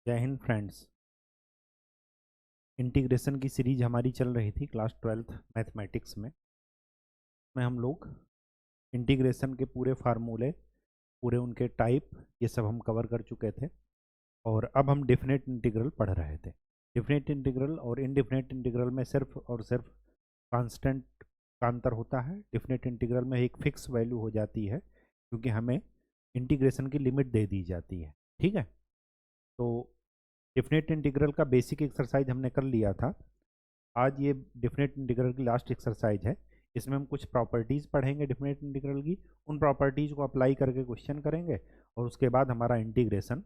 जय Hind friends. Integration की series हमारी चल रही थी क्लास 12th मैथमेटिक्स में हम लोग इंटीग्रेशन के पूरे फार्मूले, पूरे उनके टाइप, ये सब हम कवर कर चुके थे। और अब हम डिफिनेट इंटीग्रल पढ़ रहे थे। डिफिनेट इंटीग्रल और इनडिफिनेट इंटीग्रल में सिर्फ और सिर्फ कांस्टेंट का अंतर होता है। डिफिनेट इंटीग्रल में एक फिक्स वैल्यू हो जाती है क्योंकि हमें इंटीग्रेशन की लिमिट दे दी जाती है। ठीक है, तो डिफिनेट इंटीग्रल का बेसिक एक्सरसाइज हमने कर लिया था। आज ये डिफिनेट इंटीग्रल की लास्ट एक्सरसाइज है। इसमें हम कुछ प्रॉपर्टीज़ पढ़ेंगे डिफिनेट इंटीग्रल की, उन प्रॉपर्टीज़ को अप्लाई करके क्वेश्चन करेंगे और उसके बाद हमारा इंटीग्रेशन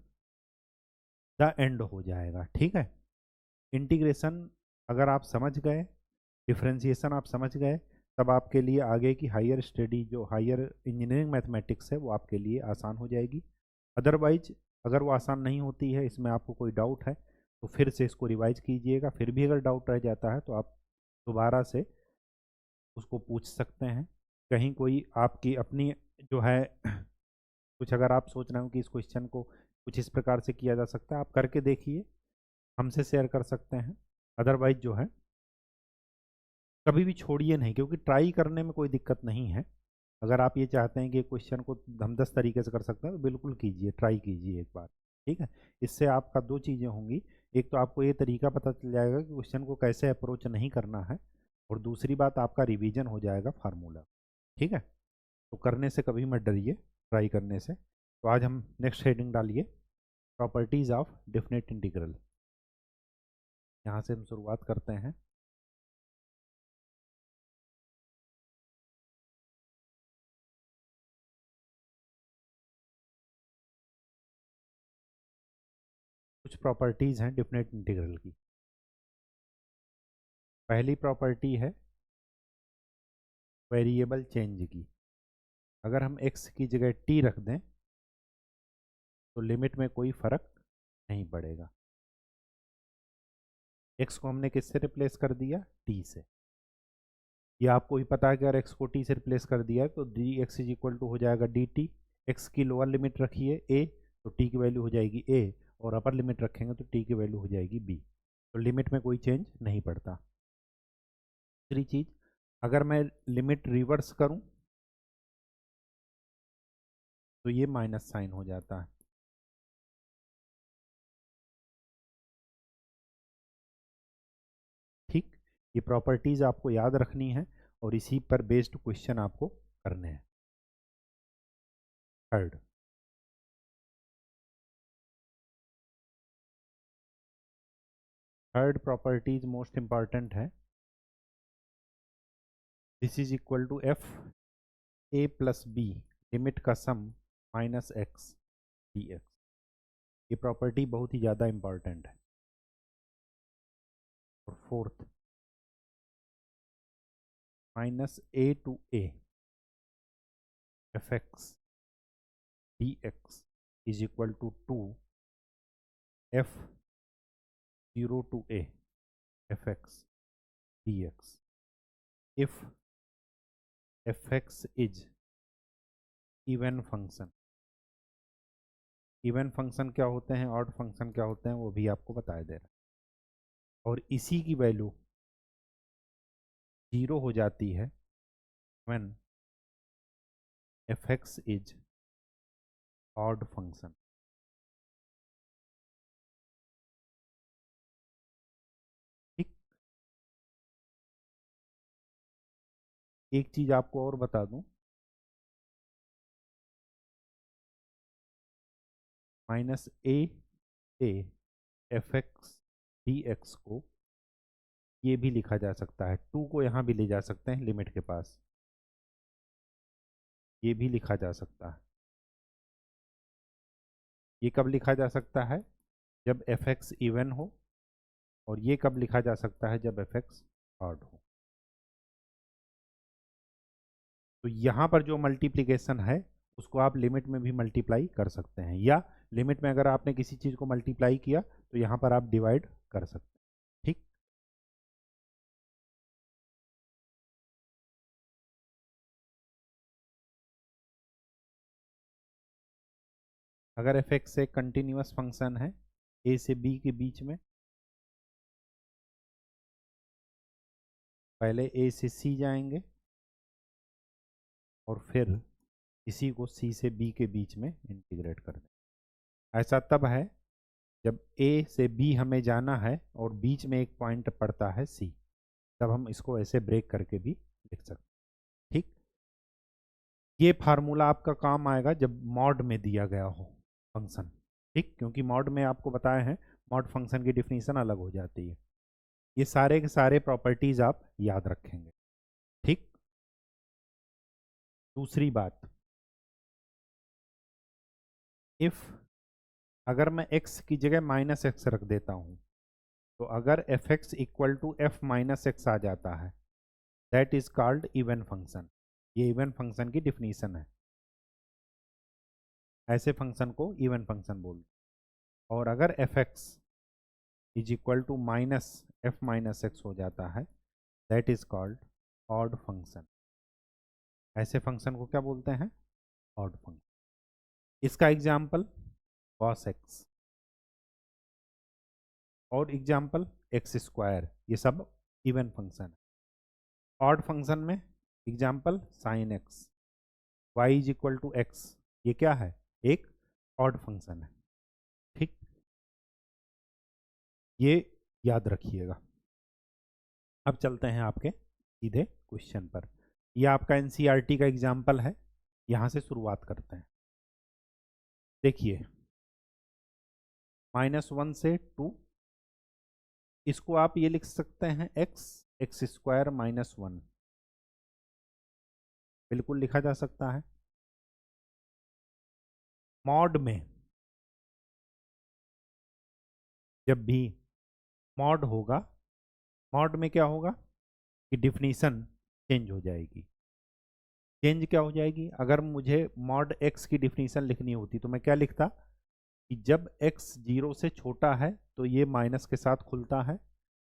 द एंड हो जाएगा। ठीक है, इंटीग्रेशन अगर आप समझ गए, डिफरेंशिएशन आप समझ गए, तब आपके लिए आगे की हायर स्टडी, जो हायर इंजीनियरिंग मैथमेटिक्स है, वो आपके लिए आसान हो जाएगी। अदरवाइज अगर वो आसान नहीं होती है, इसमें आपको कोई डाउट है तो फिर से इसको रिवाइज कीजिएगा। फिर भी अगर डाउट रह जाता है तो आप दोबारा से उसको पूछ सकते हैं। कहीं कोई आपकी अपनी जो है कुछ अगर आप सोच रहे हो कि इस क्वेश्चन को कुछ इस प्रकार से किया जा सकता है, आप करके देखिए, हमसे शेयर कर सकते हैं। अदरवाइज जो है कभी भी छोड़िए नहीं, क्योंकि ट्राई करने में कोई दिक्कत नहीं है। अगर आप ये चाहते हैं कि क्वेश्चन को हम 10 तरीके से कर सकते हैं तो बिल्कुल कीजिए, ट्राई कीजिए एक बार। ठीक है, इससे आपका दो चीज़ें होंगी। एक तो आपको ये तरीका पता चल जाएगा कि क्वेश्चन को कैसे अप्रोच नहीं करना है, और दूसरी बात आपका रिवीजन हो जाएगा फार्मूला। ठीक है, तो करने से कभी मत डरिए, ट्राई करने से। तो आज हम नेक्स्ट हेडिंग डालिए, प्रॉपर्टीज़ ऑफ डेफिनेट इंटीग्रल। यहाँ से हम शुरुआत करते हैं। कुछ प्रॉपर्टीज़ हैं डेफिनेट इंटीग्रल की। पहली प्रॉपर्टी है वेरिएबल चेंज की। अगर हम x की जगह t रख दें तो लिमिट में कोई फर्क नहीं पड़ेगा। x को हमने किससे रिप्लेस कर दिया? t से। ये आपको भी पता है कि अगर x को t से रिप्लेस कर दिया है तो dx इज इक्वल टू हो जाएगा dt। x की लोअर लिमिट रखिए a, तो t की वैल्यू हो जाएगी a, और अपर लिमिट रखेंगे तो t की वैल्यू हो जाएगी b। तो लिमिट में कोई चेंज नहीं पड़ता। दूसरी चीज़, अगर मैं लिमिट रिवर्स करूं तो ये माइनस साइन हो जाता है। ठीक, ये प्रॉपर्टीज़ आपको याद रखनी है और इसी पर बेस्ड क्वेश्चन आपको करने हैं। Third, third properties most important है। This is equal to f a plus b, limit का sum minus x d x. ये प्रॉपर्टी बहुत ही ज़्यादा इंपॉर्टेंट है। और fourth, minus a to a f x d x is equal to f zero to a f x d x if f x is even function. Even function क्या होते हैं, odd function क्या होते हैं, वो भी आपको बताया दे रहा है। और इसी की वैल्यू जीरो हो जाती है when F x is odd function. ठीक, एक चीज आपको और बता दूं, माइनस ए एफ एक्स डी एक्स को ये भी लिखा जा सकता है, टू को यहाँ भी ले जा सकते हैं लिमिट के पास, ये भी लिखा जा सकता है। ये कब लिखा जा सकता है? जब एफ एक्स इवन हो। और ये कब लिखा जा सकता है? जब एफ एक्स ऑड हो। तो यहाँ पर जो मल्टीप्लिकेशन है उसको आप लिमिट में भी मल्टीप्लाई कर सकते हैं, या लिमिट में अगर आपने किसी चीज़ को मल्टीप्लाई किया तो यहाँ पर आप डिवाइड कर सकते हैं। ठीक, अगर एफ एक्स एक कंटिन्यूअस फंक्शन है ए से बी के बीच में, पहले ए से सी जाएंगे और फिर इसी को सी से बी के बीच में इंटीग्रेट कर दें। ऐसा तब है जब ए से बी हमें जाना है और बीच में एक पॉइंट पड़ता है सी, तब हम इसको ऐसे ब्रेक करके भी लिख सकते हैं। ठीक, ये फार्मूला आपका काम आएगा जब मॉड में दिया गया हो फंक्शन। ठीक, क्योंकि मॉड में आपको बताया है मॉड फंक्शन की डिफिनीशन अलग हो जाती है। ये सारे के सारे प्रॉपर्टीज आप याद रखेंगे। ठीक, दूसरी बात, इफ अगर मैं x की जगह माइनस एक्स रख देता हूं, तो अगर f x equal to f minus x आ जाता है, that is called even function. ये इवन फंक्शन की डिफिनीशन है। ऐसे फंक्शन को इवन फंक्शन बोलते हैं। और अगर f x is equal to minus f minus x हो जाता है, that is called odd function. ऐसे फंक्शन को क्या बोलते हैं? Odd function. इसका एग्जाम्पल cos x और एग्जाम्पल एक्स स्क्वायर, ये सब इवन फंक्शन है। ऑड फंक्शन में example sine x, y is equal to x, ये क्या है? एक ऑड फंक्शन है। ठीक, ये याद रखिएगा। अब चलते हैं आपके सीधे क्वेश्चन पर। यह आपका एनसीईआरटी का एग्जाम्पल है, यहां से शुरुआत करते हैं। देखिए, -1 से 2, इसको आप ये लिख सकते हैं एक्स स्क्वायर -1, बिल्कुल लिखा जा सकता है। मॉड में जब भी मॉड होगा, मॉड में क्या होगा कि डिफिनीशन चेंज हो जाएगी। चेंज क्या हो जाएगी? अगर मुझे मॉड एक्स की डिफिनीशन लिखनी होती तो मैं क्या लिखता कि जब x 0 से छोटा है तो ये माइनस के साथ खुलता है,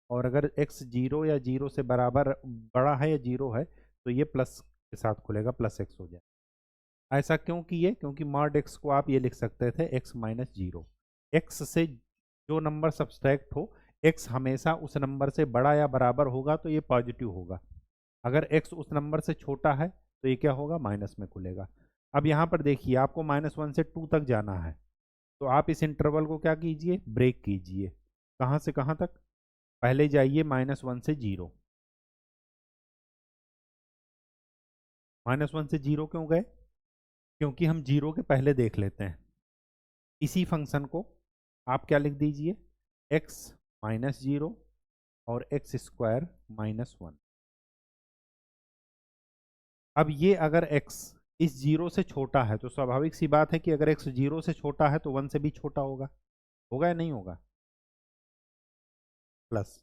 और अगर x 0 या 0 से बराबर बड़ा है या 0 है तो ये प्लस के साथ खुलेगा, प्लस x हो जाए। ऐसा क्यों किए? क्योंकि मॉड x को आप ये लिख सकते थे x माइनस 0। x से जो नंबर सब्सट्रैक्ट हो, x हमेशा उस नंबर से बड़ा या बराबर होगा तो ये पॉजिटिव होगा। अगर x उस नंबर से छोटा है तो ये क्या होगा? माइनस में खुलेगा। अब यहाँ पर देखिए, आपको -1 से 2 तक जाना है, तो आप इस इंटरवल को क्या कीजिए? ब्रेक कीजिए। कहाँ से कहाँ तक? पहले जाइए -1 से 0। -1 से 0 क्यों गए? क्योंकि हम 0 के पहले देख लेते हैं। इसी फंक्शन को आप क्या लिख दीजिए? x माइनस 0 और एक्स स्क्वायर -1। अब ये अगर x इस 0 से छोटा है तो स्वाभाविक सी बात है कि अगर x 0 से छोटा है तो 1 से भी छोटा होगा। होगा या नहीं होगा? प्लस,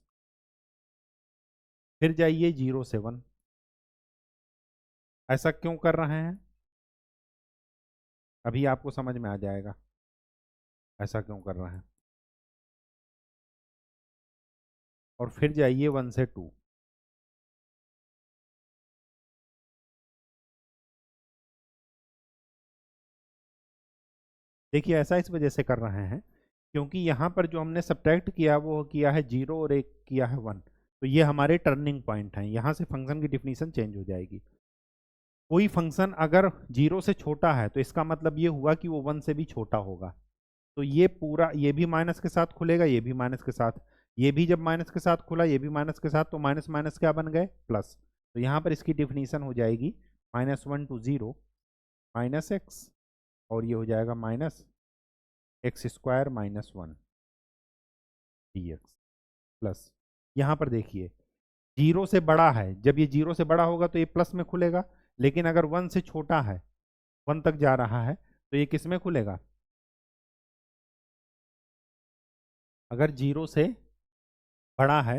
फिर जाइए 0 से 1। ऐसा क्यों कर रहे हैं? अभी आपको समझ में आ जाएगा ऐसा क्यों कर रहे हैं। और फिर जाइए 1 से 2। देखिए, ऐसा इस वजह से कर रहे हैं क्योंकि यहाँ पर जो हमने सब्ट्रैक्ट किया वो किया है 0 और एक किया है 1, तो ये हमारे टर्निंग पॉइंट हैं। यहाँ से फंक्शन की डिफिनीशन चेंज हो जाएगी। कोई फंक्शन अगर 0 से छोटा है तो इसका मतलब ये हुआ कि वो 1 से भी छोटा होगा। तो ये पूरा, ये भी माइनस के साथ खुलेगा, ये भी माइनस के साथ, ये भी जब माइनस के साथ खुला, ये भी माइनस के साथ, तो माइनस माइनस क्या बन गए? प्लस। तो यहाँ पर इसकी डिफिनीशन हो जाएगी -1 to 0 माइनस एक्स, और ये हो जाएगा minus x square -1 dx plus. यहाँ पर देखिए, 0 से बड़ा है, जब ये 0 से बड़ा होगा तो ये प्लस में खुलेगा, लेकिन अगर 1 से छोटा है, 1 तक जा रहा है, तो ये किस में खुलेगा? अगर 0 से बड़ा है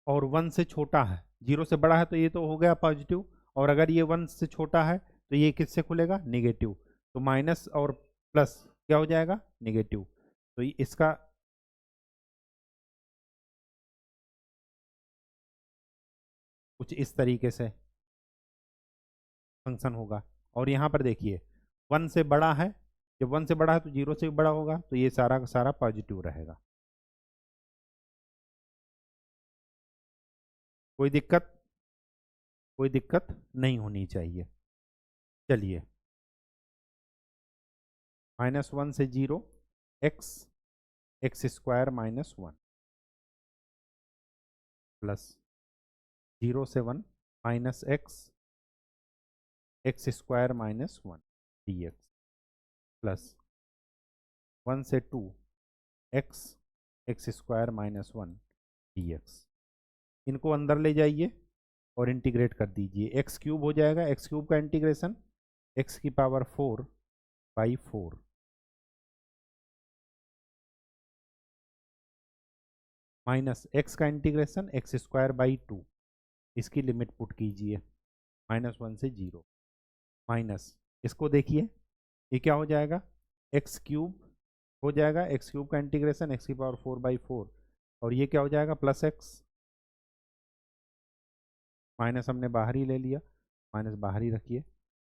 और 1 से छोटा है, 0 से बड़ा है तो ये तो हो गया पॉजिटिव, और अगर ये 1 से छोटा है तो ये किससे खुलेगा? नेगेटिव। तो माइनस और प्लस क्या हो जाएगा? नेगेटिव। तो इसका कुछ इस तरीके से फंक्शन होगा। और यहाँ पर देखिए, 1 से बड़ा है जब 1 से बड़ा है तो 0 से भी बड़ा होगा, तो ये सारा का सारा पॉजिटिव रहेगा। कोई दिक्कत? कोई दिक्कत नहीं होनी चाहिए। चलिए, -1 से 0, एक्स, एक्स स्क्वायर -1, प्लस 0 से 1 -x, x square -1 dx, plus 1 से 2, एक्स, एक्स स्क्वायर -1 dx। इनको अंदर ले जाइए और इंटीग्रेट कर दीजिए। एक्स क्यूब हो जाएगा, एक्स क्यूब का इंटीग्रेशन एक्स की पावर 4/4, माइनस एक्स का इंटीग्रेशन एक्स स्क्वायर बाई 2, इसकी लिमिट पुट कीजिए -1 से 0, माइनस इसको देखिए, ये क्या हो जाएगा, एक्स क्यूब हो जाएगा, एक्स क्यूब का इंटीग्रेशन एक्स की पावर 4/4, और ये क्या हो जाएगा, प्लस एक्स, माइनस हमने बाहर ही ले लिया, माइनस बाहर ही रखिए,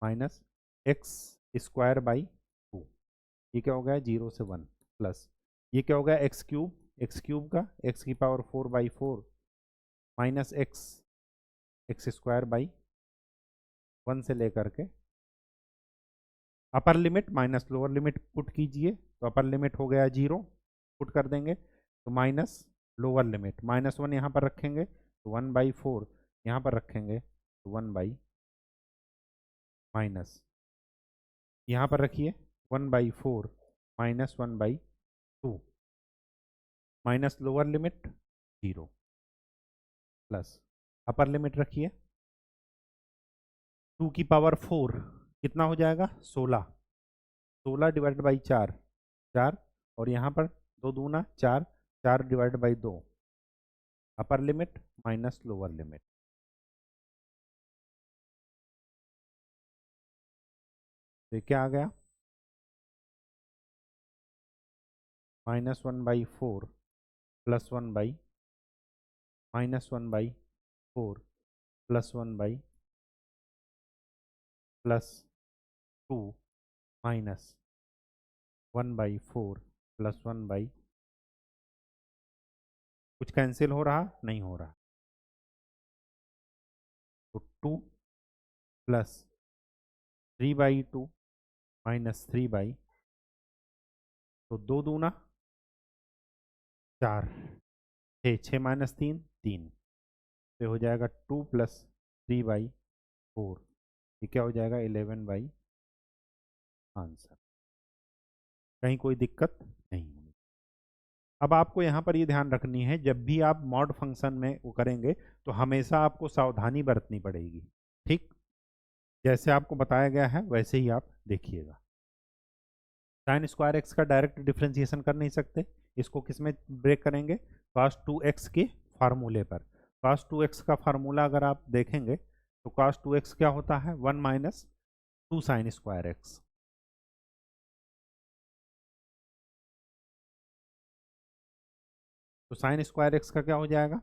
माइनस एक्स स्क्वायर बाई 2, ये क्या हो गया 0 से 1, प्लस ये क्या हो गया एक्स क्यूब का एक्स की power 4/4 minus x, x square by 1 से लेकर के अपर limit minus lower limit put कीजिए, तो अपर लिमिट हो गया 0, पुट कर देंगे, तो माइनस लोअर लिमिट -1 यहाँ पर रखेंगे तो 1/4, यहाँ पर रखेंगे तो 1 बाई, माइनस यहाँ पर रखिए 1/4 -1/2, minus lower limit 0, plus upper limit रखिए 2 की पावर 4 कितना हो जाएगा 16, 16 डिवाइडेड बाई 4, 4, और यहाँ पर 2 दूना 4, 4 divided by 2, upper limit minus lower limit, तो क्या आ गया -1/4 plus 1/, -1/4 plus 1/, plus 2 minus 1/4 plus 1/, कुछ कैंसिल हो रहा नहीं हो रहा, तो 2 प्लस 3/2 माइनस 3/, तो 2 दूना 4, 6, 6 माइनस 3 3, तो हो जाएगा 2 प्लस 3/4, ये क्या हो जाएगा 11/, आंसर। कहीं कोई दिक्कत नहीं होगी। अब आपको यहाँ पर ये ध्यान रखनी है, जब भी आप मॉड फंक्शन में वो करेंगे तो हमेशा आपको सावधानी बरतनी पड़ेगी, ठीक, जैसे आपको बताया गया है वैसे ही आप देखिएगा। साइन स्क्वायर एक्स का डायरेक्ट डिफ्रेंसिएशन कर नहीं सकते, इसको किस में ब्रेक करेंगे, cos 2x के फार्मूले पर। cos 2x का फार्मूला अगर आप देखेंगे तो cos 2x क्या होता है 1 माइनस 2 साइन स्क्वायर एक्स, तो साइन स्क्वायर एक्स का क्या हो जाएगा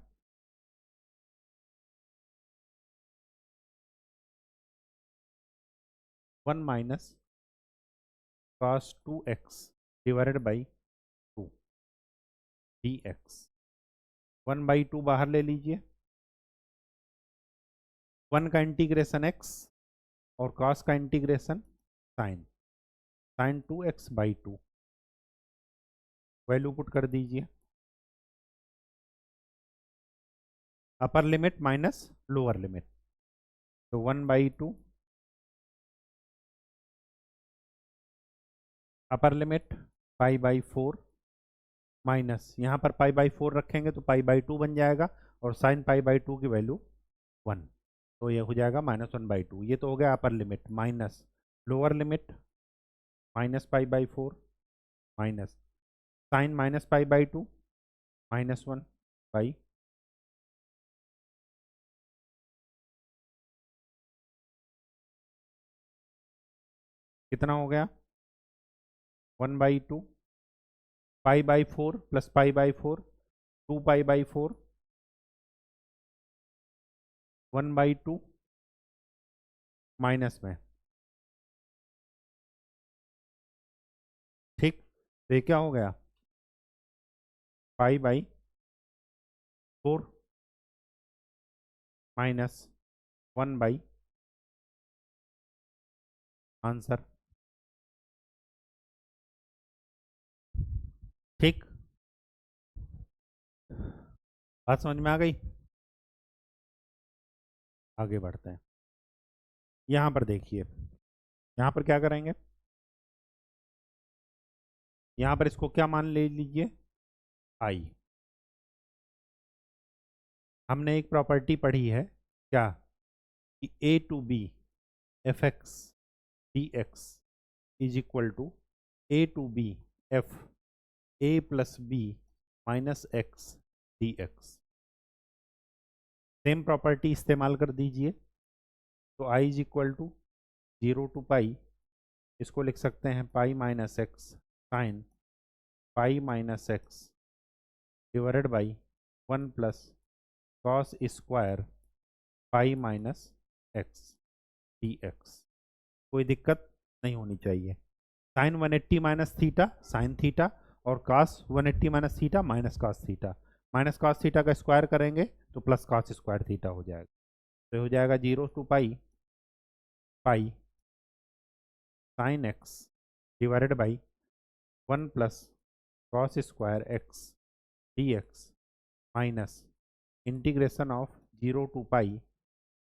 1 minus cos 2x divided by 2 dx, 1/2 बाहर ले लीजिए, 1 का इंटीग्रेशन x और cos का integration sine, sine 2x/2, value put कर दीजिए, upper limit minus lower limit, तो 1/2, अपर लिमिट π/4, माइनस यहाँ पर π/4 रखेंगे तो π/2 बन जाएगा, और साइन π/2 की वैल्यू 1, तो ये हो जाएगा -1/2, ये तो हो गया upper limit, minus lower limit -π/4 minus sine -π/2 -1/, कितना हो गया 1/2, π/4 प्लस π/4 2π/4 1/2 माइनस में तो ये क्या हो गया, पाई बाई 4 माइनस 1 बाई आंसर। ठीक, बात समझ में आ गई। आगे बढ़ते हैं। यहाँ पर देखिए, यहाँ पर क्या करेंगे, यहाँ पर इसको क्या मान ले लीजिए, आई। हमने एक प्रॉपर्टी पढ़ी है क्या, कि a to b f x d x is equal to a to b f a plus b minus x d x. Same property इस्तेमाल कर दीजिए। तो I is equal to 0 to pi, इसको लिख सकते हैं pi minus x sine pi minus x divided by 1 plus cos square pi minus x d x. कोई दिक्कत नहीं होनी चाहिए। Sine 180 minus theta sine theta, और cos 180 minus theta minus cos theta. Minus cos theta का square करेंगे तो plus cos square theta हो जाएगा। तो हो जाएगा 0 to pi pi sine x divided by 1 plus cos square x d x minus integration of 0 to pi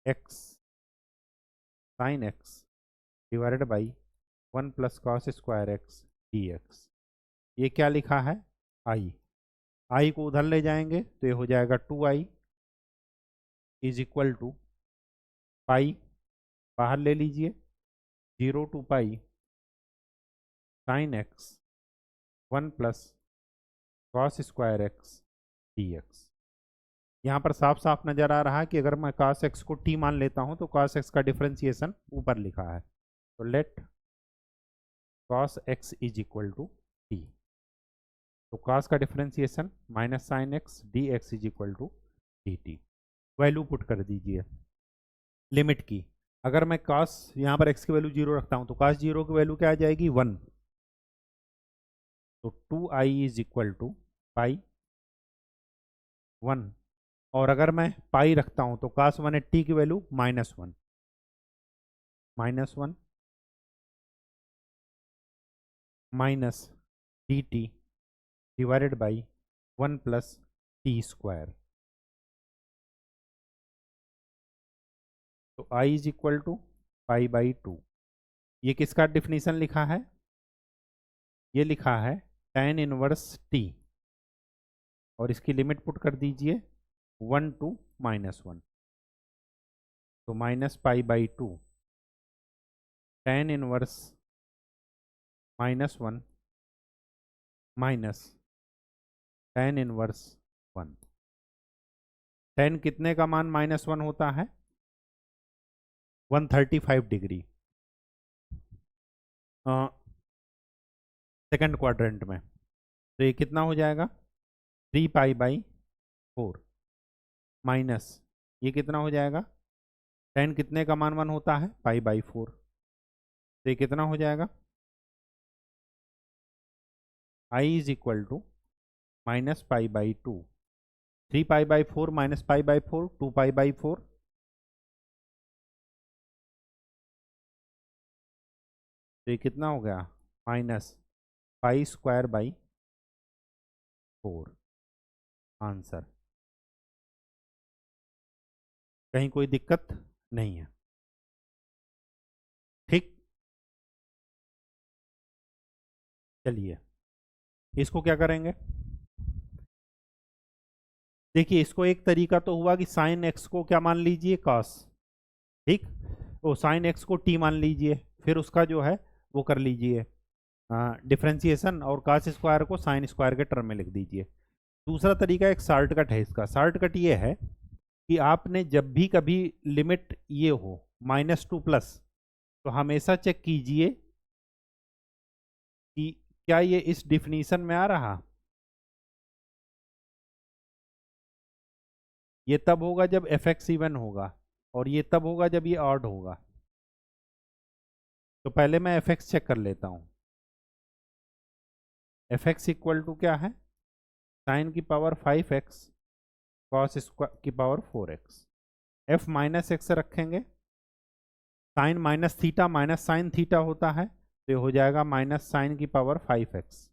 x sine x divided by 1 plus cos square x d x. ये क्या लिखा है, आई। आई को उधर ले जाएंगे तो ये हो जाएगा 2i इज इक्वल टू पाई, बाहर ले लीजिए 0 to pi sine x 1 plus cos square x d x. यहाँ पर साफ साफ नज़र आ रहा है कि अगर मैं cos x को t मान लेता हूँ तो cos x का डिफरेंशिएशन ऊपर लिखा है। तो let cos x is equal to t। तो cos का differentiation minus sine x d x is equal to d t. Value put कर दीजिए लिमिट की। अगर मैं cos यहाँ पर x की वैल्यू 0 रखता हूँ तो cos 0 की वैल्यू क्या आ जाएगी, 1। तो 2i is equal to pi 1। और अगर मैं पाई रखता हूँ तो cos 180 की value -1 minus d t divided by 1 plus t square. तो i is equal to pi by 2। ये किसका डिफिनीशन लिखा है, ये लिखा है tan इनवर्स t, और इसकी लिमिट पुट कर दीजिए 1 टू -1। तो minus pi by 2 tan inverse -1 minus tan inverse 1। tan कितने का मान -1 होता है, 135 डिग्री सेकंड क्वाड्रेंट में। तो ये कितना हो जाएगा, 3 पाई बाई 4 माइनस ये कितना हो जाएगा, tan कितने का मान 1 होता है, पाई बाई 4। तो ये कितना हो जाएगा, i is equal to minus pi by 2, 3 pi by 4 minus pi by 4 2 pi by 4। तो ये कितना हो गया, minus pi square by 4 answer. कहीं कोई दिक्कत नहीं है, ठीक। चलिए इसको क्या करेंगे, देखिए इसको एक तरीका तो हुआ कि साइन एक्स को क्या मान लीजिए, कॉस, ठीक। वो साइन एक्स को टी मान लीजिए, फिर उसका जो है वो कर लीजिए डिफ्रेंसिएशन, और कॉस स्क्वायर को साइन स्क्वायर के टर्म में लिख दीजिए। दूसरा तरीका एक शॉर्टकट है इसका। शॉर्टकट ये है कि आपने जब भी कभी लिमिट ये हो -2 प्लस, तो हमेशा चेक कीजिए कि क्या ये इस डिफिनीशन में आ रहा। ये तब होगा जब एफ एक्स इवन होगा, और ये तब होगा जब ये ऑड होगा। तो पहले मैं एफ एक्स चेक कर लेता हूँ। एफ एक्स इक्वल टू क्या है, साइन की पावर 5x कॉस की power 4x। F minus x रखेंगे, sine minus theta minus sine theta होता है, तो ये हो जाएगा माइनस साइन की पावर 5x,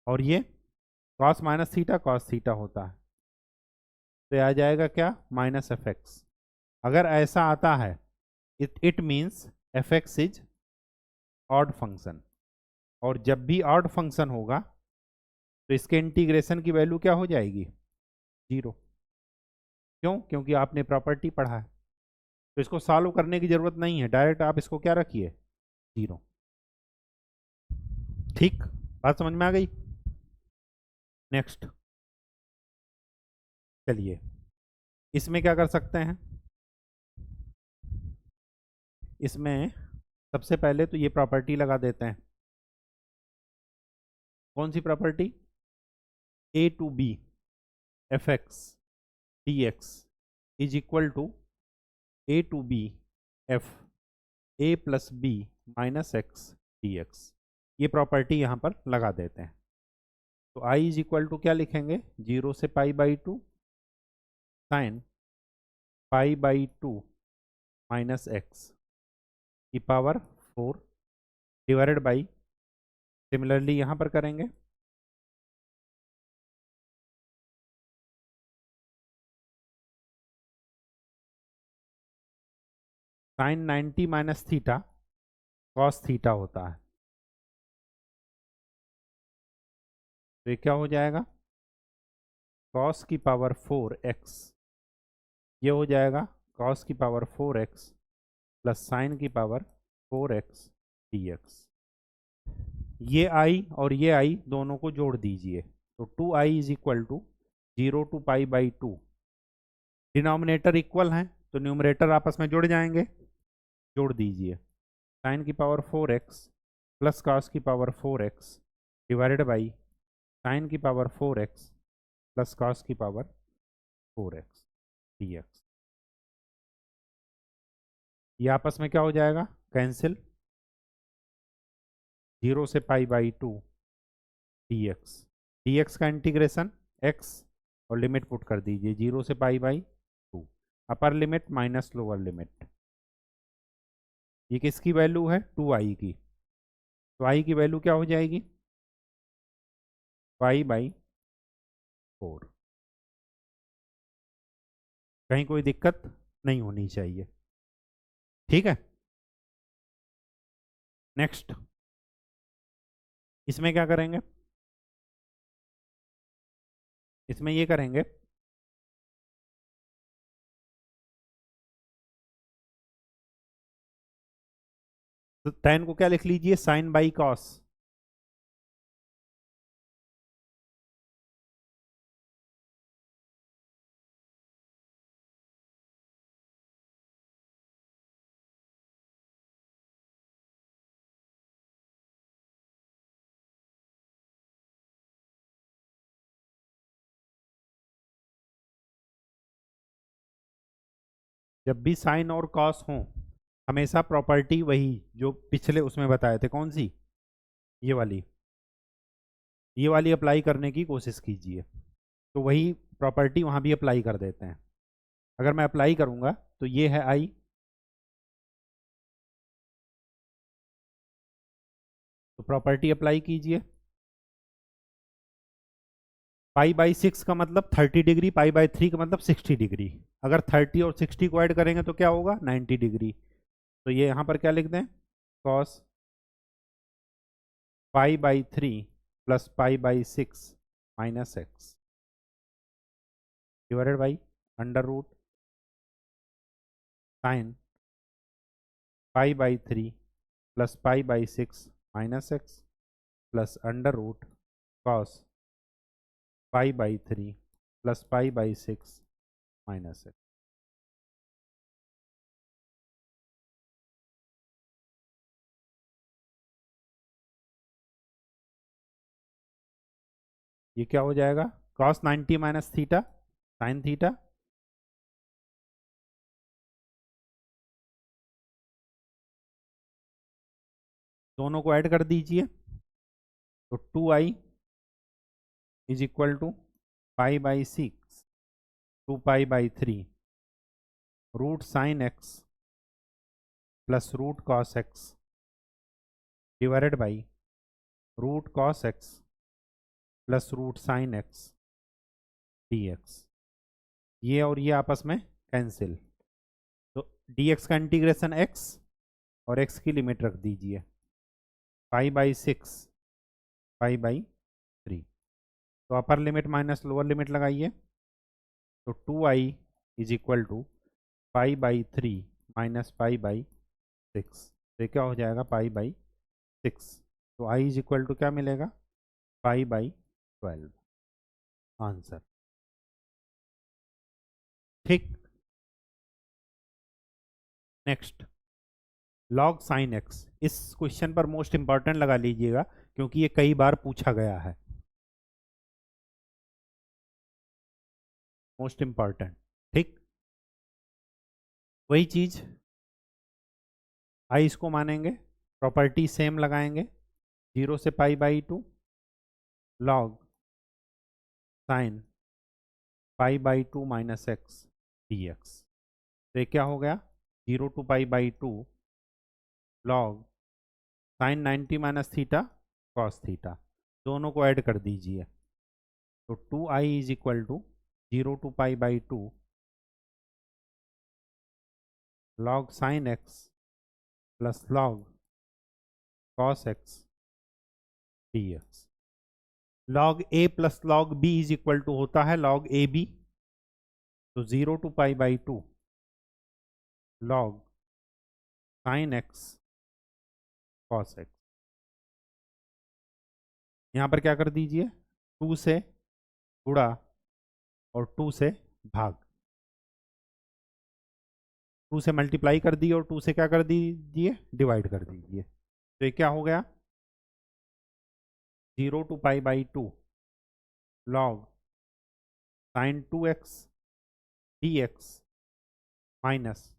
और ये cos minus theta cos theta होता है, तो ये आ जाएगा क्या, माइनस एफ एक्स। अगर ऐसा आता है it means F x is odd function, और जब भी ऑड फंक्शन होगा तो इसके इंटीग्रेशन की वैल्यू क्या हो जाएगी, 0। क्यों, क्योंकि आपने प्रॉपर्टी पढ़ा है, तो इसको सॉल्व करने की जरूरत नहीं है, डायरेक्ट आप इसको क्या रखिए, 0। ठीक, बात समझ में आ गई। नेक्स्ट चलिए, इसमें क्या कर सकते हैं, इसमें सबसे पहले तो ये प्रॉपर्टी लगा देते हैं। कौन सी property, a to b f x d x is equal to a to b f a plus b minus x d x, ये प्रॉपर्टी यहाँ पर लगा देते हैं। तो आई इज इक्वल टू क्या लिखेंगे, 0 से pi by 2 sine pi by 2 minus x की पावर 4 डिवाइडेड बाई, सिमिलरली यहाँ पर करेंगे sine 90 minus theta cos theta होता है, तो ये क्या हो जाएगा, कॉस की पावर 4x, ये हो जाएगा कॉस की पावर 4x प्लस साइन की पावर 4x dx। ये आई और ये आई दोनों को जोड़ दीजिए, तो 2i is equal to 0 to pi by 2, denominator equal हैं तो न्यूमरेटर आपस में जुड़ जाएंगे, जोड़ दीजिए, साइन की पावर 4x प्लस कॉस की power 4x divided by sine की पावर 4x प्लस कॉस की पावर 4x dx। ये आपस में क्या हो जाएगा, कैंसिल, 0 से पाई बाई 2 dx, dx का इंटीग्रेशन x और लिमिट पुट कर दीजिए 0 से pi by 2, upper limit minus lower limit, ये किसकी वैल्यू है, 2i की, तो i की वैल्यू क्या हो जाएगी, पाई बाई 4। कहीं कोई दिक्कत नहीं होनी चाहिए, ठीक है। नेक्स्ट, इसमें क्या करेंगे, इसमें ये करेंगे, तो tan को क्या लिख लीजिए, साइन बाई कॉस, जब भी साइन और कॉस हो हमेशा प्रॉपर्टी वही जो पिछले उसमें बताए थे, कौन सी, ये वाली, ये वाली अप्लाई करने की कोशिश कीजिए, तो वही प्रॉपर्टी वहाँ भी अप्लाई कर देते हैं। अगर मैं अप्लाई करूँगा तो ये है आई, तो प्रॉपर्टी अप्लाई कीजिए, पाई बाई 6 का मतलब 30 डिग्री, पाई बाई 3 का मतलब 60 डिग्री, अगर 30 और 60 को ऐड करेंगे तो क्या होगा, 90 डिग्री, तो ये यहाँ पर क्या लिख दें, cos pi by 3 plus pi by 6 minus x divided by under root sine pi by 3 plus pi by 6 minus x plus under root cos pi by 3 plus pi by 6 minus x. ये क्या हो जाएगा, cos 90 minus theta sine theta, दोनों को add कर दीजिए, तो 2i is equal to pi by 6 2 pi by 3 root sine x plus root cos x divided by root cos x plus root sine x d x. ये और ये आपस में कैंसिल, तो डी एक्स का इंटीग्रेशन एक्स और x की limit रख दीजिए पाई बाई 6 पाई बाई 3। तो upper limit minus lower limit लगाइए, तो 2i is equal to pi by 3 minus pi by 6। तो क्या हो जाएगा पाई बाई 6। तो i इज इक्वल टू क्या मिलेगा पाई बाई 12 आंसर। ठीक, नेक्स्ट लॉग साइन एक्स। इस क्वेश्चन पर मोस्ट इंपॉर्टेंट लगा लीजिएगा क्योंकि ये कई बार पूछा गया है, मोस्ट इंपॉर्टेंट। ठीक, वही चीज आई इसको मानेंगे, प्रॉपर्टी सेम लगाएंगे, 0 से pi by 2 log sine pi by 2 minus x d x. तो ये क्या हो गया 0 to pi by 2 log sine 90 minus theta cos theta, दोनों को ऐड कर दीजिए। तो 2i is equal to 0 to pi by 2 log sine x plus log cos x d x. Log a plus log b is equal to होता है log a B, तो 0 to pi by 2 log sine x cos x. यहाँ पर क्या कर दीजिए 2 से गुणा और 2 से भाग, 2 से मल्टीप्लाई कर दिए और 2 से क्या कर दीजिए डिवाइड कर दीजिए। तो ये क्या हो गया 0 to pi by 2 log sine 2x d x minus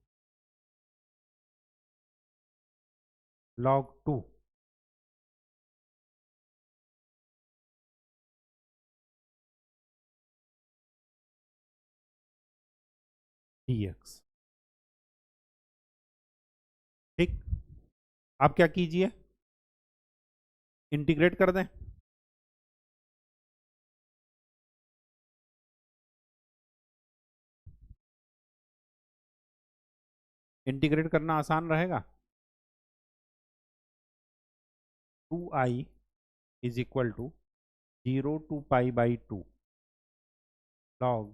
log 2 d x. ठीक, आप क्या कीजिए इंटीग्रेट कर दें, इंटीग्रेट करना आसान रहेगा। 2i is equal to 0 to pi by 2 log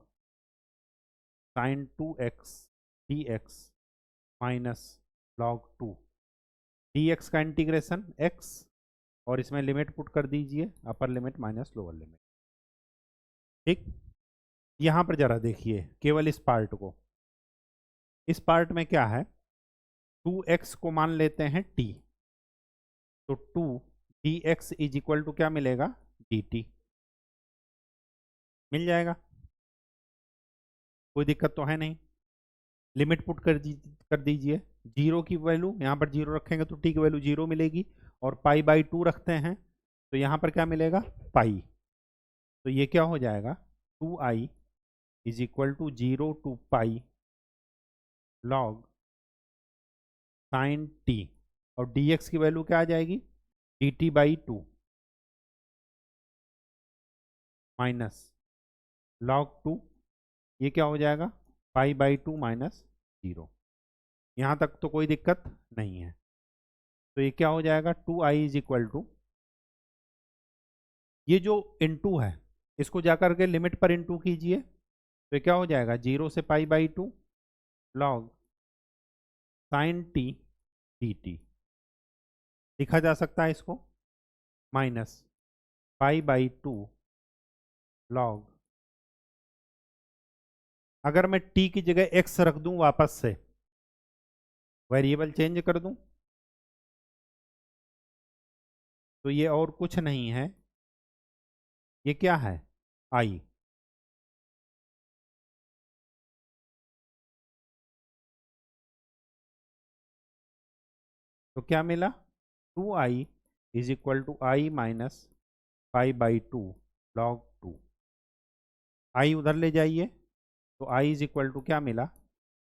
sine 2x d x minus log 2 d x का इंटीग्रेशन x और इसमें लिमिट पुट कर दीजिए upper limit minus lower limit. ठीक, यहाँ पर जरा देखिए केवल इस पार्ट को, इस पार्ट में क्या है 2x को मान लेते हैं t, तो 2 d x is equal to क्या मिलेगा डी टी मिल जाएगा, कोई दिक्कत तो है नहीं। लिमिट पुट कर दीजिए, जीरो की वैल्यू यहाँ पर जीरो रखेंगे तो टी की वैल्यू जीरो मिलेगी, और पाई बाई 2 रखते हैं तो यहाँ पर क्या मिलेगा पाई। तो ये क्या हो जाएगा 2i is equal to 0 to pi log sine t, और dx की वैल्यू क्या आ जाएगी dt बाई 2 माइनस लॉग 2, ये क्या हो जाएगा पाई बाई 2 माइनस 0। यहाँ तक तो कोई दिक्कत नहीं है। तो ये क्या हो जाएगा 2i इज इक्वल टू, ये जो इनटू है इसको जाकर के लिमिट पर इनटू कीजिए, तो ये क्या हो जाएगा 0 से pi by 2 log sine T D T, लिखा जा सकता है इसको माइनस पाई बाई 2 लॉग, अगर मैं t की जगह x रख दूं वापस से वेरिएबल चेंज कर दूं, तो ये और कुछ नहीं है, ये क्या है i। तो क्या मिला 2i is equal to I minus pi by two log two. I उधर ले जाइए तो आई इज इक्वल टू क्या मिला,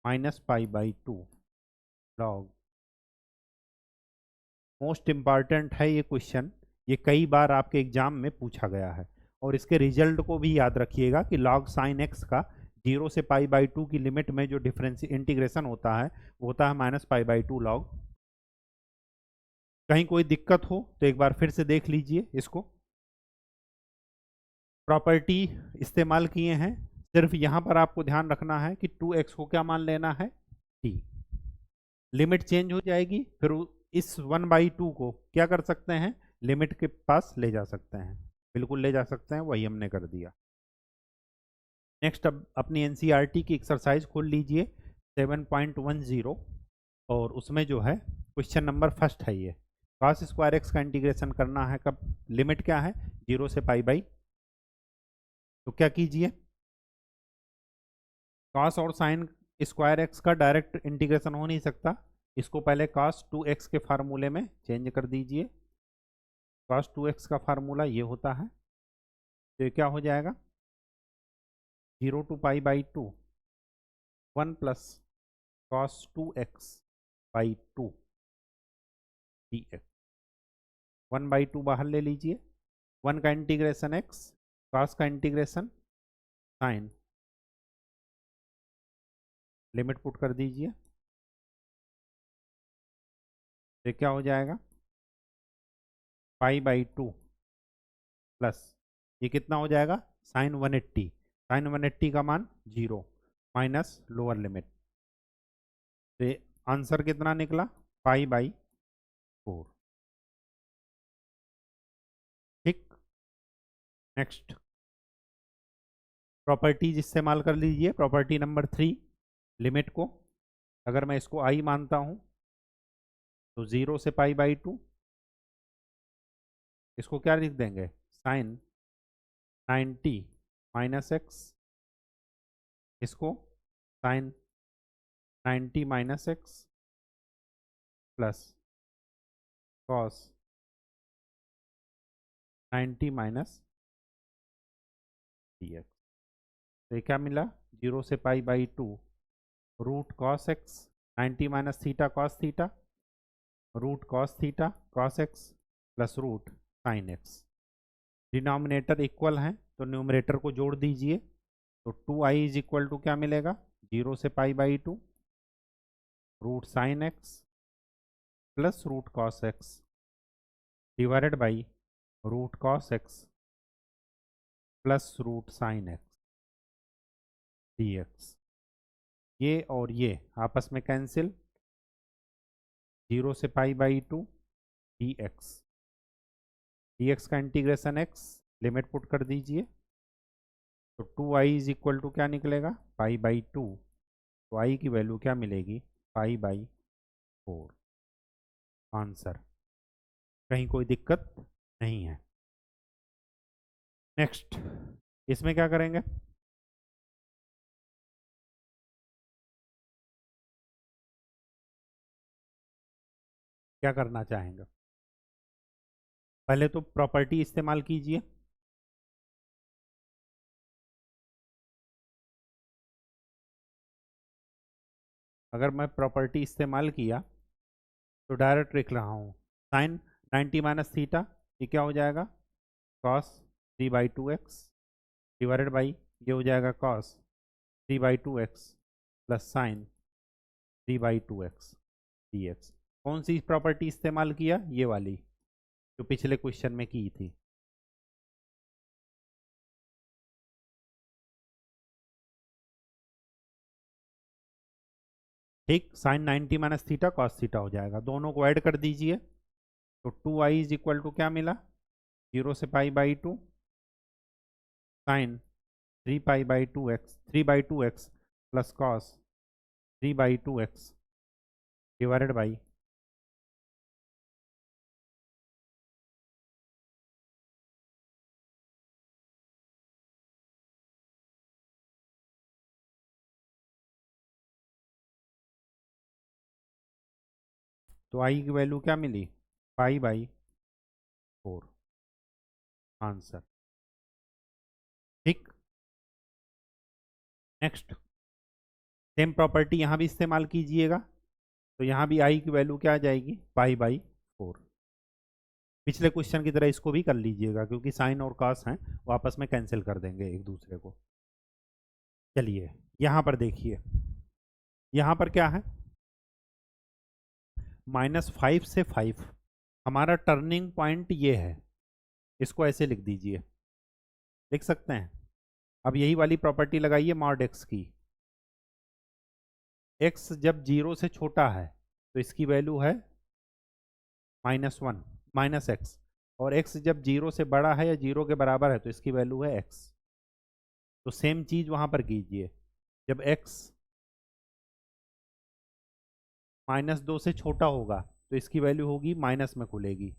minus pi by two log. Most important है ये क्वेश्चन, ये कई बार आपके एग्जाम में पूछा गया है। और इसके रिजल्ट को भी याद रखिएगा कि लॉग साइन एक्स का 0 से पाई बाई टू की लिमिट में जो डिफरेंस इंटीग्रेशन होता है वो होता है minus pi by two log. कहीं कोई दिक्कत हो तो एक बार फिर से देख लीजिए इसको। प्रॉपर्टी इस्तेमाल किए हैं, सिर्फ यहाँ पर आपको ध्यान रखना है कि 2x को क्या मान लेना है, t। लिमिट चेंज हो जाएगी, फिर इस 1/2 को क्या कर सकते हैं, लिमिट के पास ले जा सकते हैं, बिल्कुल ले जा सकते हैं, वही हमने कर दिया। नेक्स्ट अब अपनी एनसीईआरटी की एक्सरसाइज खोल लीजिए 7.10 और उसमें जो है क्वेश्चन नंबर फर्स्ट है ये, cos स्क्वायर एक्स का इंटीग्रेशन करना है, कब, लिमिट क्या है 0 से पाई बाई। तो क्या कीजिए, cos और साइन स्क्वायर एक्स का डायरेक्ट इंटीग्रेशन हो नहीं सकता, इसको पहले cos 2x के फार्मूले में चेंज कर दीजिए। cos 2x का फार्मूला ये होता है, तो ये क्या हो जाएगा 0 to pi by two 1 plus cos 2x by two d x. 1/2 बाहर ले लीजिए, 1 का इंटीग्रेशन x, cos का इंटीग्रेशन साइन, लिमिट पुट कर दीजिए, तो क्या हो जाएगा पाई बाई टू प्लस ये कितना हो जाएगा साइन 180, साइन 180 का मान 0 माइनस लोअर लिमिट, तो आंसर कितना निकला पाई बाई 4। ठीक, नेक्स्ट प्रॉपर्टीज इस्तेमाल कर लीजिए। प्रॉपर्टी नंबर 3, लिमिट को अगर मैं इसको आई मानता हूँ तो 0 से पाई बाई टू, इसको क्या लिख देंगे साइन 90 माइनस एक्स, इसको sine 90 minus x plus cos 90 minus d x. तो ये क्या मिला 0 से pi by two root cos x 90 minus theta cos theta, root cos theta cos x plus root sine x. Denominator equal हैं तो numerator को जोड़ दीजिए, तो 2i इज इक्वल टू क्या मिलेगा 0 से pi by two root sine x plus root cos x divided by root cos x plus root sine x d x. ये और ये आपस में कैंसिल, 0 से pi by two d x, d x का इंटीग्रेशन एक्स, लिमिट पुट कर दीजिए, तो 2i इज इक्वल टू क्या निकलेगा पाई बाई टू, तो आई की वैल्यू क्या मिलेगी पाई बाई 4 आंसर। कहीं कोई दिक्कत नहीं है। नेक्स्ट इसमें क्या करेंगे, क्या करना चाहेंगे, पहले तो प्रॉपर्टी इस्तेमाल कीजिए। अगर मैं प्रॉपर्टी इस्तेमाल किया तो डायरेक्ट लिख रहा हूँ साइन 90 माइनस थीटा, ये क्या हो जाएगा कॉस 3/2x डिवाइडेड बाई ये हो जाएगा cos 3/2x plus sign 3/2x dx। कौन सी प्रॉपर्टी इस्तेमाल किया, ये वाली जो पिछले क्वेश्चन में की थी। ठीक, sine 90 minus theta cos theta हो जाएगा, दोनों को ऐड कर दीजिए, तो 2i इज इक्वल टू क्या मिला 0 से pi by two sine 3/2x plus cos 3/2x divided by तो आई की वैल्यू क्या मिली पाई बाई 4 आंसर। ठीक, नेक्स्ट सेम प्रॉपर्टी यहाँ भी इस्तेमाल कीजिएगा। तो यहाँ भी आई की वैल्यू क्या आ जाएगी, पाई बाई 4। पिछले क्वेश्चन की तरह इसको भी कर लीजिएगा, क्योंकि साइन और कॉस हैं वो आपस में कैंसिल कर देंगे एक दूसरे को। चलिए यहाँ पर देखिए, यहाँ पर क्या है, -5 से 5 हमारा टर्निंग पॉइंट ये है। इसको ऐसे लिख दीजिए, लिख सकते हैं। अब यही वाली प्रॉपर्टी लगाइए मॉड एक्स की। एक्स जब 0 से छोटा है तो इसकी वैल्यू है -1 माइनस एक्स, और x जब 0 से बड़ा है या 0 के बराबर है तो इसकी वैल्यू है x। तो सेम चीज वहां पर कीजिए, जब x -2 से छोटा होगा तो इसकी वैल्यू होगी माइनस में खुलेगी,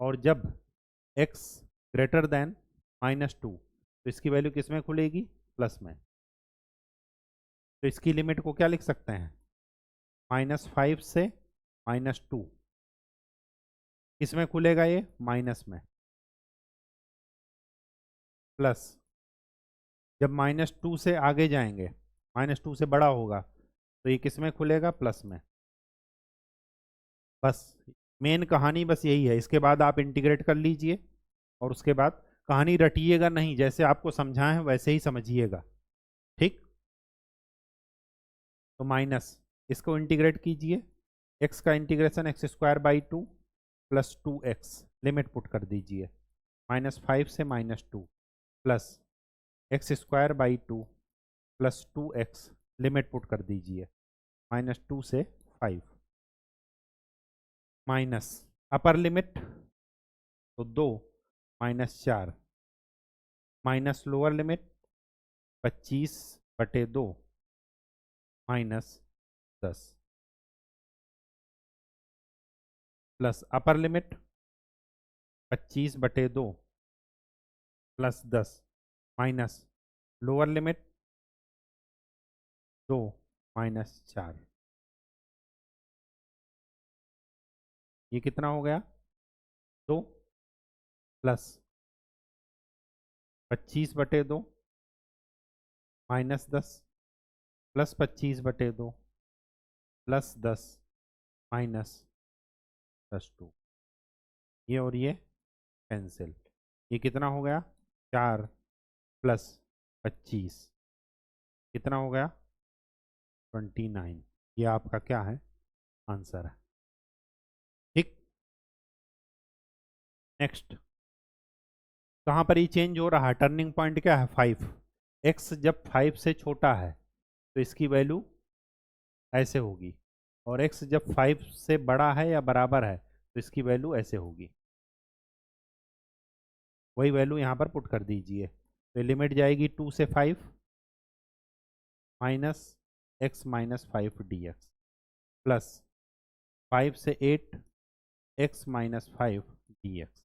और जब x ग्रेटर देन -2 तो इसकी वैल्यू किस में खुलेगी, प्लस में। तो इसकी लिमिट को क्या लिख सकते हैं, -5 से -2, किसमें खुलेगा ये, माइनस में, प्लस जब -2 से आगे जाएंगे, -2 से बड़ा होगा तो ये किस में खुलेगा, प्लस में। बस मेन कहानी बस यही है। इसके बाद आप इंटीग्रेट कर लीजिए, और उसके बाद कहानी रटिएगा नहीं, जैसे आपको समझाएं हैं वैसे ही समझिएगा। ठीक, तो माइनस इसको इंटीग्रेट कीजिए, x का integration x²/2 plus 2x, limit put कर दीजिए, -5 से -2 plus x²/2 plus 2x, limit put कर दीजिए, -2 से 5, माइनस अपर लिमिट तो 2 -4, minus lower limit 25/2 -10, plus upper limit 25/2 plus 10 minus lower limit 2 -4। ये कितना हो गया, 2 प्लस 25/2 -10 प्लस 25/2 प्लस 10 -+2। ये और ये कैंसिल, ये कितना हो गया, 4 प्लस 25 कितना हो गया, 29। ये आपका क्या है, आंसर है। ठीक, नेक्स्ट कहाँ पर ये चेंज हो रहा है, टर्निंग पॉइंट क्या है, 5। x जब 5 से छोटा है तो इसकी वैल्यू ऐसे होगी, और x जब 5 से बड़ा है या बराबर है तो इसकी वैल्यू ऐसे होगी। वही वैल्यू यहाँ पर पुट कर दीजिए, तो लिमिट जाएगी 2 से 5 माइनस x -5 dx प्लस 5 से 8 x -5 dx।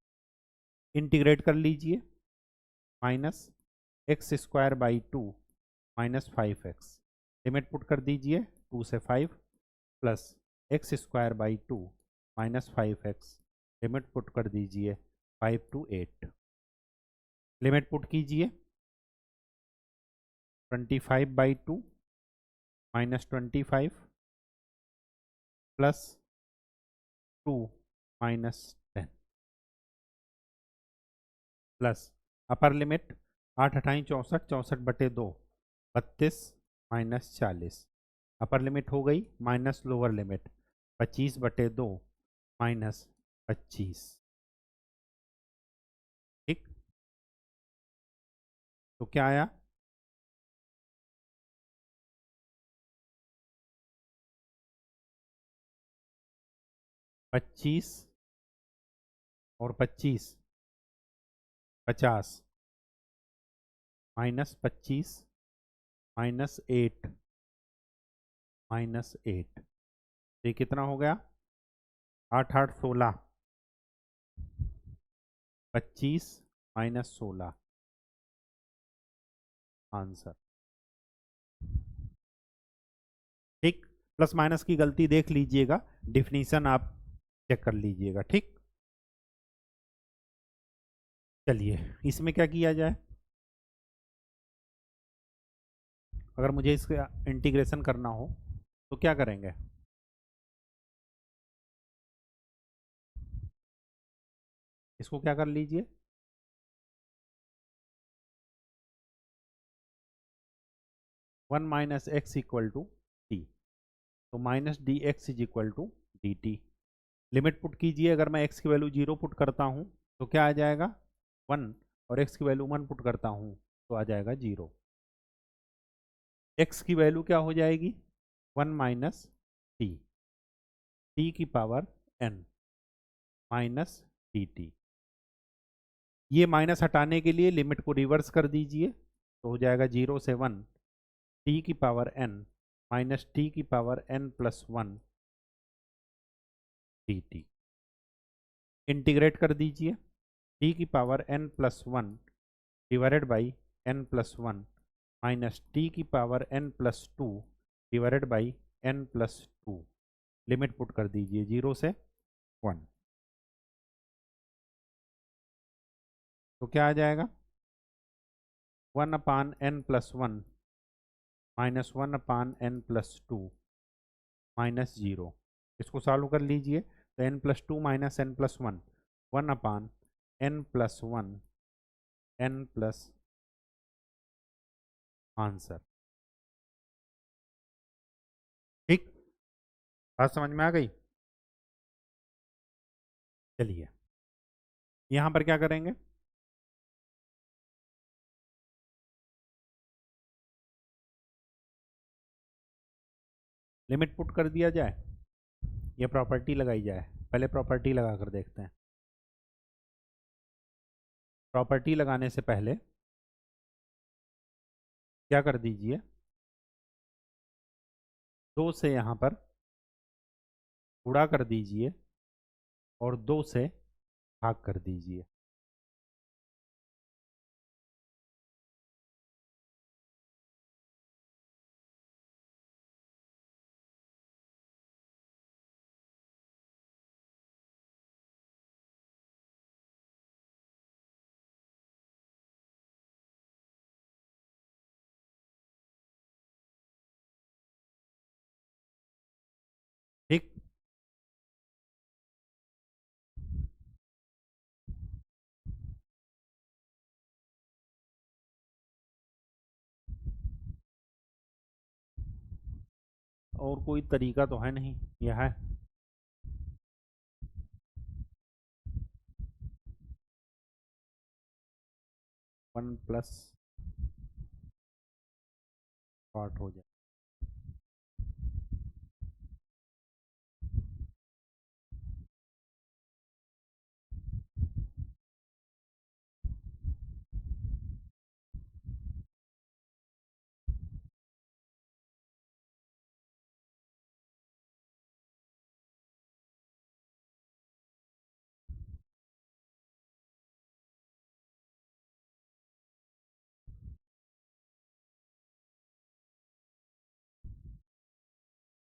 इंटीग्रेट कर लीजिए, -x²/2 -5x, लिमिट पुट कर दीजिए 2 से 5 plus x²/2 -5x, limit put कर दीजिए 5 to 8, लिमिट पुट कीजिए 25/2 -25 plus 2 -10 plus upper limit 8 अठाई 64 64/2 32 -40, upper limit हो गई, माइनस लोअर लिमिट 25/2 -25। ठीक, तो क्या आया, 25 और 25 50 -25 -8 -8, तो ये कितना हो गया, 8 8 16, 25 -16, आंसर। ठीक, प्लस माइनस की गलती देख लीजिएगा, डिफिनीशन आप चेक कर लीजिएगा। ठीक, चलिए इसमें क्या किया जाए, अगर मुझे इसका इंटीग्रेशन करना हो तो क्या करेंगे। इसको क्या कर लीजिए, 1 - x = t, तो -dx = dt। लिमिट पुट कीजिए, अगर मैं x की वैल्यू 0 पुट करता हूँ तो क्या आ जाएगा 1, और x की वैल्यू 1 पुट करता हूँ तो आ जाएगा 0। x की वैल्यू क्या हो जाएगी 1 - t की power n minus d T. ये माइनस हटाने के लिए लिमिट को रिवर्स कर दीजिए, तो हो जाएगा 0 से 1 टी की पावर n माइनस टी की power n+1 d t. Integrate कर दीजिए, टी की power n+1 divided by n+1 minus t की power n+2 divided by n+2। Limit put कर दीजिए 0 से 1, तो क्या आ जाएगा 1/n+1 -1/n+2 -0। इसको सॉल्व कर लीजिए, तो n+2 - n+1 1/n+1 n plus answer. ठीक, बात समझ में आ गई। चलिए यहाँ पर क्या करेंगे, लिमिट पुट कर दिया जाए या प्रॉपर्टी लगाई जाए। पहले प्रॉपर्टी लगा कर देखते हैं। प्रॉपर्टी लगाने से पहले क्या कर दीजिए, 2 से यहाँ पर गुणा कर दीजिए और 2 से भाग कर दीजिए। ठीक, और कोई तरीका तो है नहीं, यह है 1+ शॉर्ट हो जाए।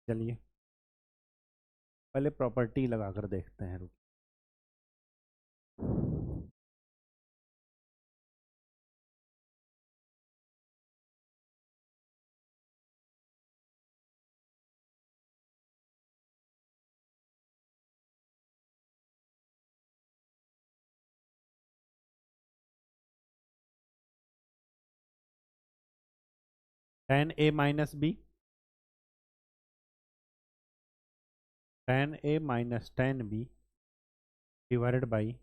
चलिए पहले प्रॉपर्टी लगा कर देखते हैं, रुक। 10a - b, 10a - 10b divided by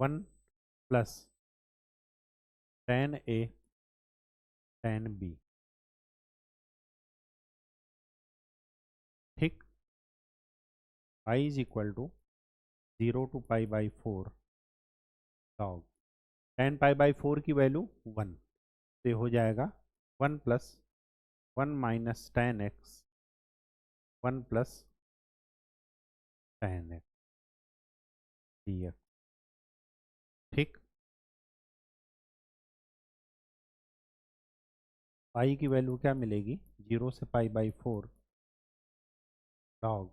1 plus 10a 10b। ठीक, i = 0 to π/4 log 10 π/4 की वैल्यू 1 से हो जाएगा 1 + 1 - 10x 1 + 10x dx। ठीक, पाई की वैल्यू क्या मिलेगी 0 से π/4 log,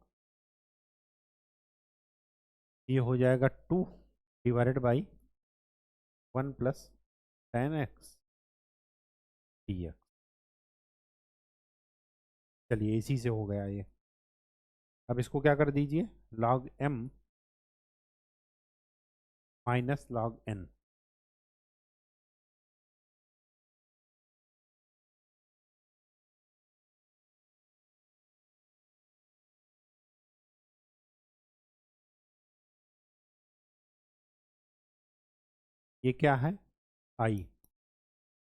ये हो जाएगा 2 divided by 1 plus 10x dx। चलिए इसी से हो गया ये। अब इसको क्या कर दीजिए, log m minus log n। ये क्या है, i,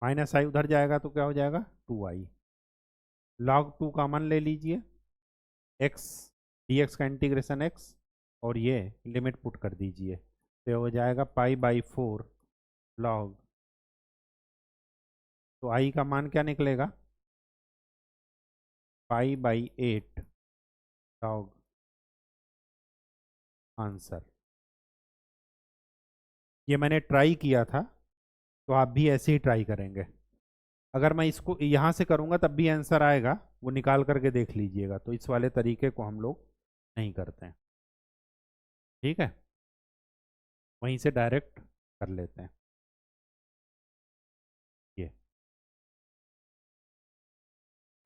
माइनस आई उधर जाएगा तो क्या हो जाएगा 2i। log 2 कॉमन ले लीजिए, x dx का इंटीग्रेशन x, और ये लिमिट पुट कर दीजिए तो हो जाएगा π/4 log, तो i का मान क्या निकलेगा, π/8 log आंसर। ये मैंने ट्राई किया था, तो आप भी ऐसे ही ट्राई करेंगे। अगर मैं इसको यहाँ से करूँगा तब भी आंसर आएगा, वो निकाल करके देख लीजिएगा। तो इस वाले तरीके को हम लोग नहीं करते हैं, ठीक है, वहीं से डायरेक्ट कर लेते हैं ये।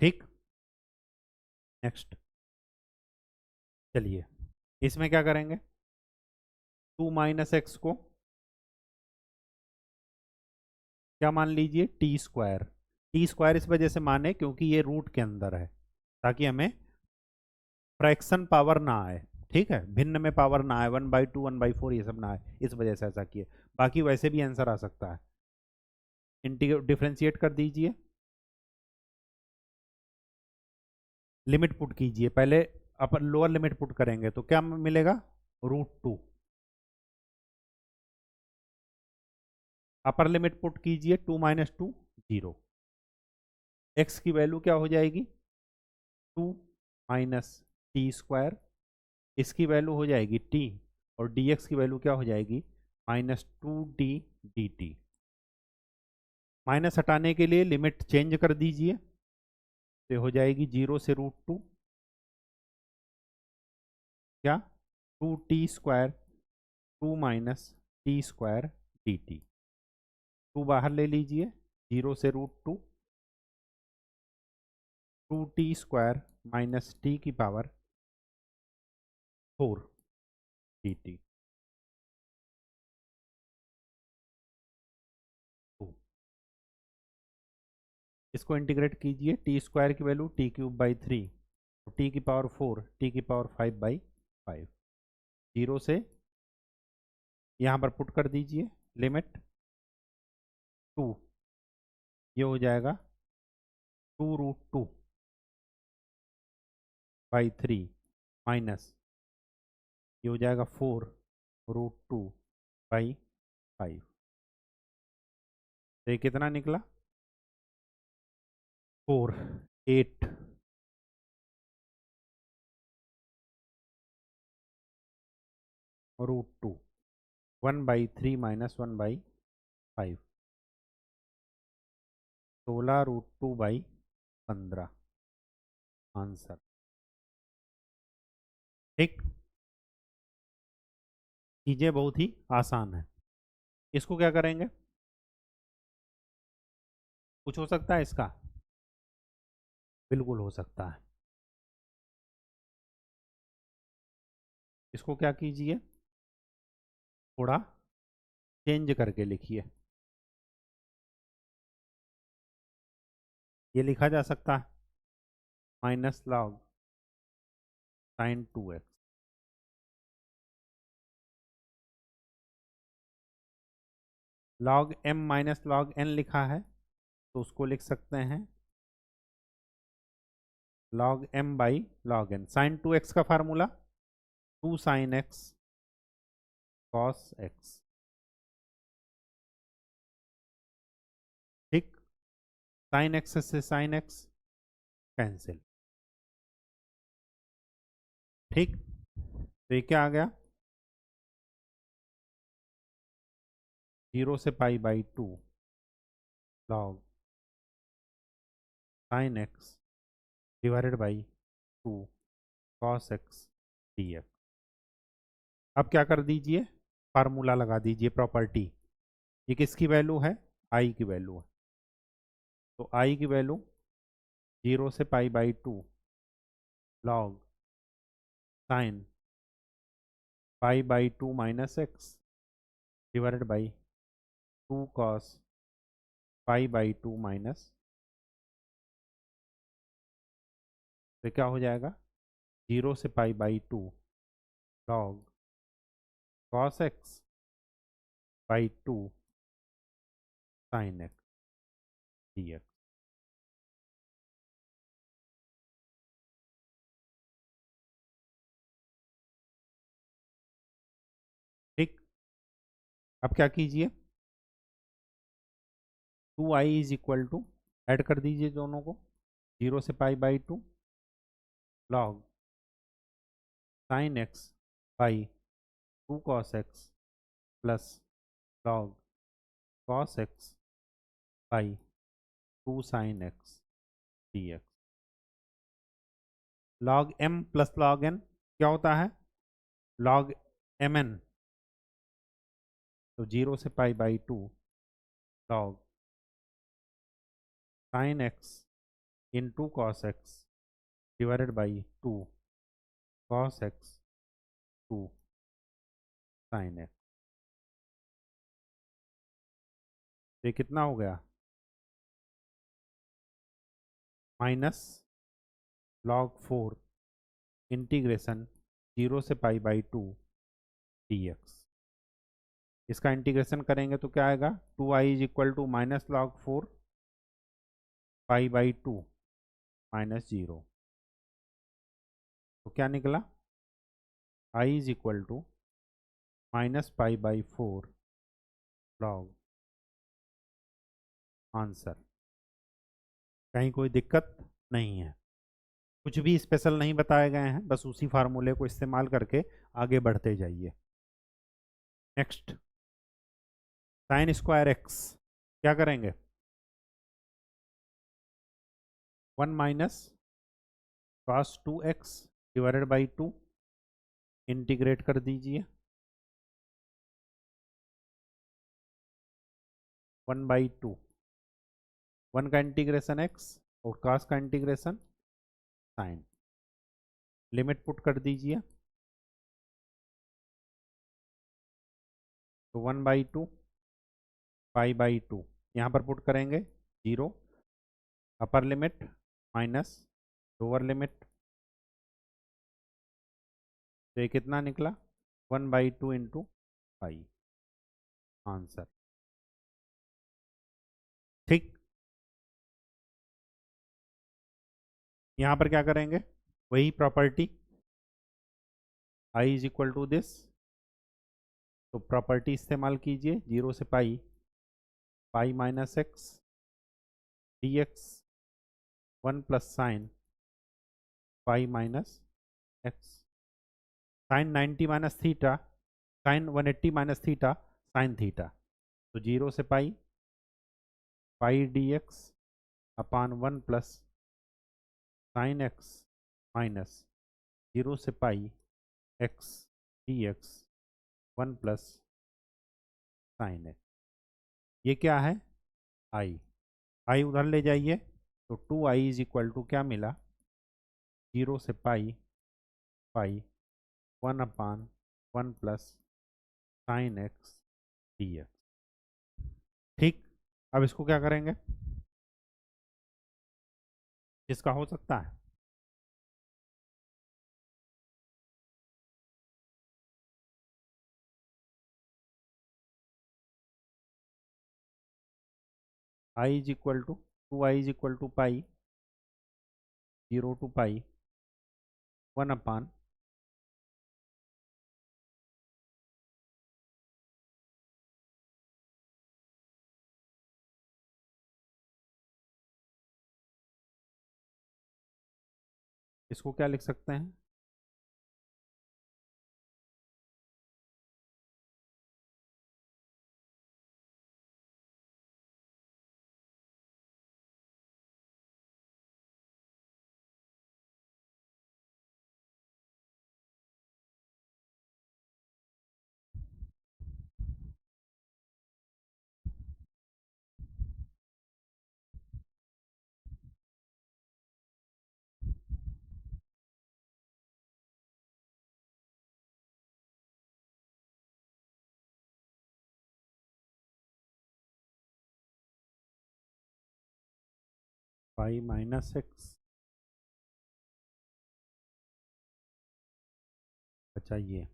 ठीक, नेक्स्ट चलिए इसमें क्या करेंगे, 2 माइनस एक्स को क्या मान लीजिए, टी स्क्वायर। टी स्क्वायर इस वजह से माने क्योंकि ये रूट के अंदर है, ताकि हमें फ्रैक्शन पावर ना आए, ठीक है, भिन्न में पावर ना आए, 1/2 1/4 ये सब ना आए, इस वजह से ऐसा किए। बाकी वैसे भी आंसर आ सकता है। इंटीग्रेट डिफ्रेंशिएट कर दीजिए, लिमिट पुट कीजिए पहले, अपर लोअर लिमिट पुट करेंगे तो क्या मिलेगा, √2। अपर लिमिट पुट कीजिए, 2 माइनस 2 0। एक्स की वैल्यू क्या हो जाएगी, 2 माइनस टी स्क्वायर, इसकी वैल्यू हो जाएगी टी, और dx की वैल्यू क्या हो जाएगी, -2d/dt। माइनस हटाने के लिए लिमिट चेंज कर दीजिए, तो हो जाएगी 0 से √2 क्या, 2t² 2 minus T square dt। 2 बाहर ले लीजिए, 0 से √2, 2t² माइनस टी की पावर 4 dt। इसको इंटीग्रेट कीजिए, t² की वैल्यू t³ 3, टी की पावर 4, टी की पावर 5/5, 0 से यहाँ पर पुट कर दीजिए लिमिट 2, ये हो जाएगा 2√2/3 माइनस, ये हो जाएगा 4√2/5। तो ये कितना निकला, 4 8 √2, 1/3 माइनस 1/5, 16√2/15 आंसर। ठीक, चीजें बहुत ही आसान है। इसको क्या करेंगे, कुछ हो सकता है इसका, बिल्कुल हो सकता है। इसको क्या कीजिए, थोड़ा चेंज करके लिखिए। ये लिखा जा सकता है minus log sin 2x। log m minus log n लिखा है, तो उसको लिख सकते हैं log m by log n। sin 2x का formula 2 sin x cos x। ठीक, sin x से sin x कैंसिल। ठीक, तो ये क्या आ गया, 0 से π/2 log sin x divided by 2 cos x dx। अब क्या कर दीजिए, फार्मूला लगा दीजिए, प्रॉपर्टी ये किसकी वैल्यू है? आई की वैल्यू है। तो आई की वैल्यू 0 से π/2 log sine π/2 minus x divided by 2 cos π/2 minus, तो क्या हो जाएगा? 0 से π/2 log cos x by 2 sin x dx। ठीक, अब क्या कीजिए, 2i is equal to, add कर दीजिए दोनों को, 0 से π/2 log sine x by 2 cos x plus log cos x by 2 sin x dx। log m plus log n क्या होता है? log mn। तो 0 से π/2 log sin x in 2 cos x divided by 2 cos x 2 sin x। ये कितना हो गया? Minus log 4 integration 0 से π/2 dx। इसका इंटीग्रेशन करेंगे तो क्या आएगा? 2i is equal to minus log 4 π/2 minus 0। तो क्या निकला? i is equal to minus π/4 log। Answer. कहीं कोई दिक्कत नहीं है, कुछ भी स्पेशल नहीं बताए गए हैं, बस उसी फार्मूले को इस्तेमाल करके आगे बढ़ते जाइए। नेक्स्ट, साइन स्क्वायर एक्स क्या करेंगे? 1 minus cos 2x divided by 2, integrate कर दीजिए 1/2, 1 का इंटीग्रेशन x और cos का इंटीग्रेशन साइन। लिमिट पुट कर दीजिए, तो 1/2 π/2 यहाँ पर पुट करेंगे 0, अपर लिमिट माइनस लोअर लिमिट, तो ये कितना निकला? 1/2 इंटू पाई। आंसर। ठीक, यहाँ पर क्या करेंगे? वही property, I is equal to this, तो प्रॉपर्टी इस्तेमाल कीजिए, 0 से pi minus x d x 1 plus sine pi minus x. Sine 90 minus theta, sine 180 minus theta sine theta, तो 0 से pi d x upon 1 plus sine x minus 0 से pi x d x 1 plus sine x. ये क्या है? आई। आई उधर ले जाइए, तो 2i इज इक्वल टू क्या मिला? 0 से pi 1 upon 1 plus sine x d x. ठीक, अब इसको क्या करेंगे? इसका हो सकता है I is equal to 2i is equal to pi 0 to pi 1 upon, इसको क्या लिख सकते हैं? पाई माइनस एक्स, अच्छा ये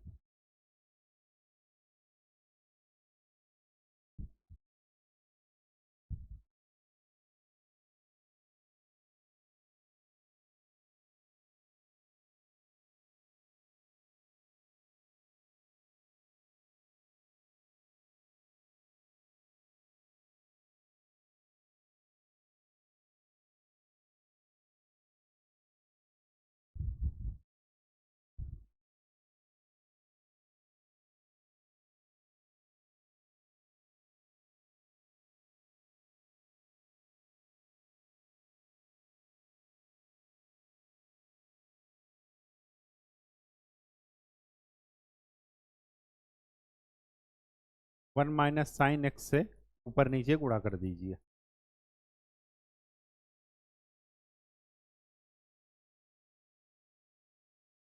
1 माइनस साइन एक्स से ऊपर नीचे गुणा कर दीजिए।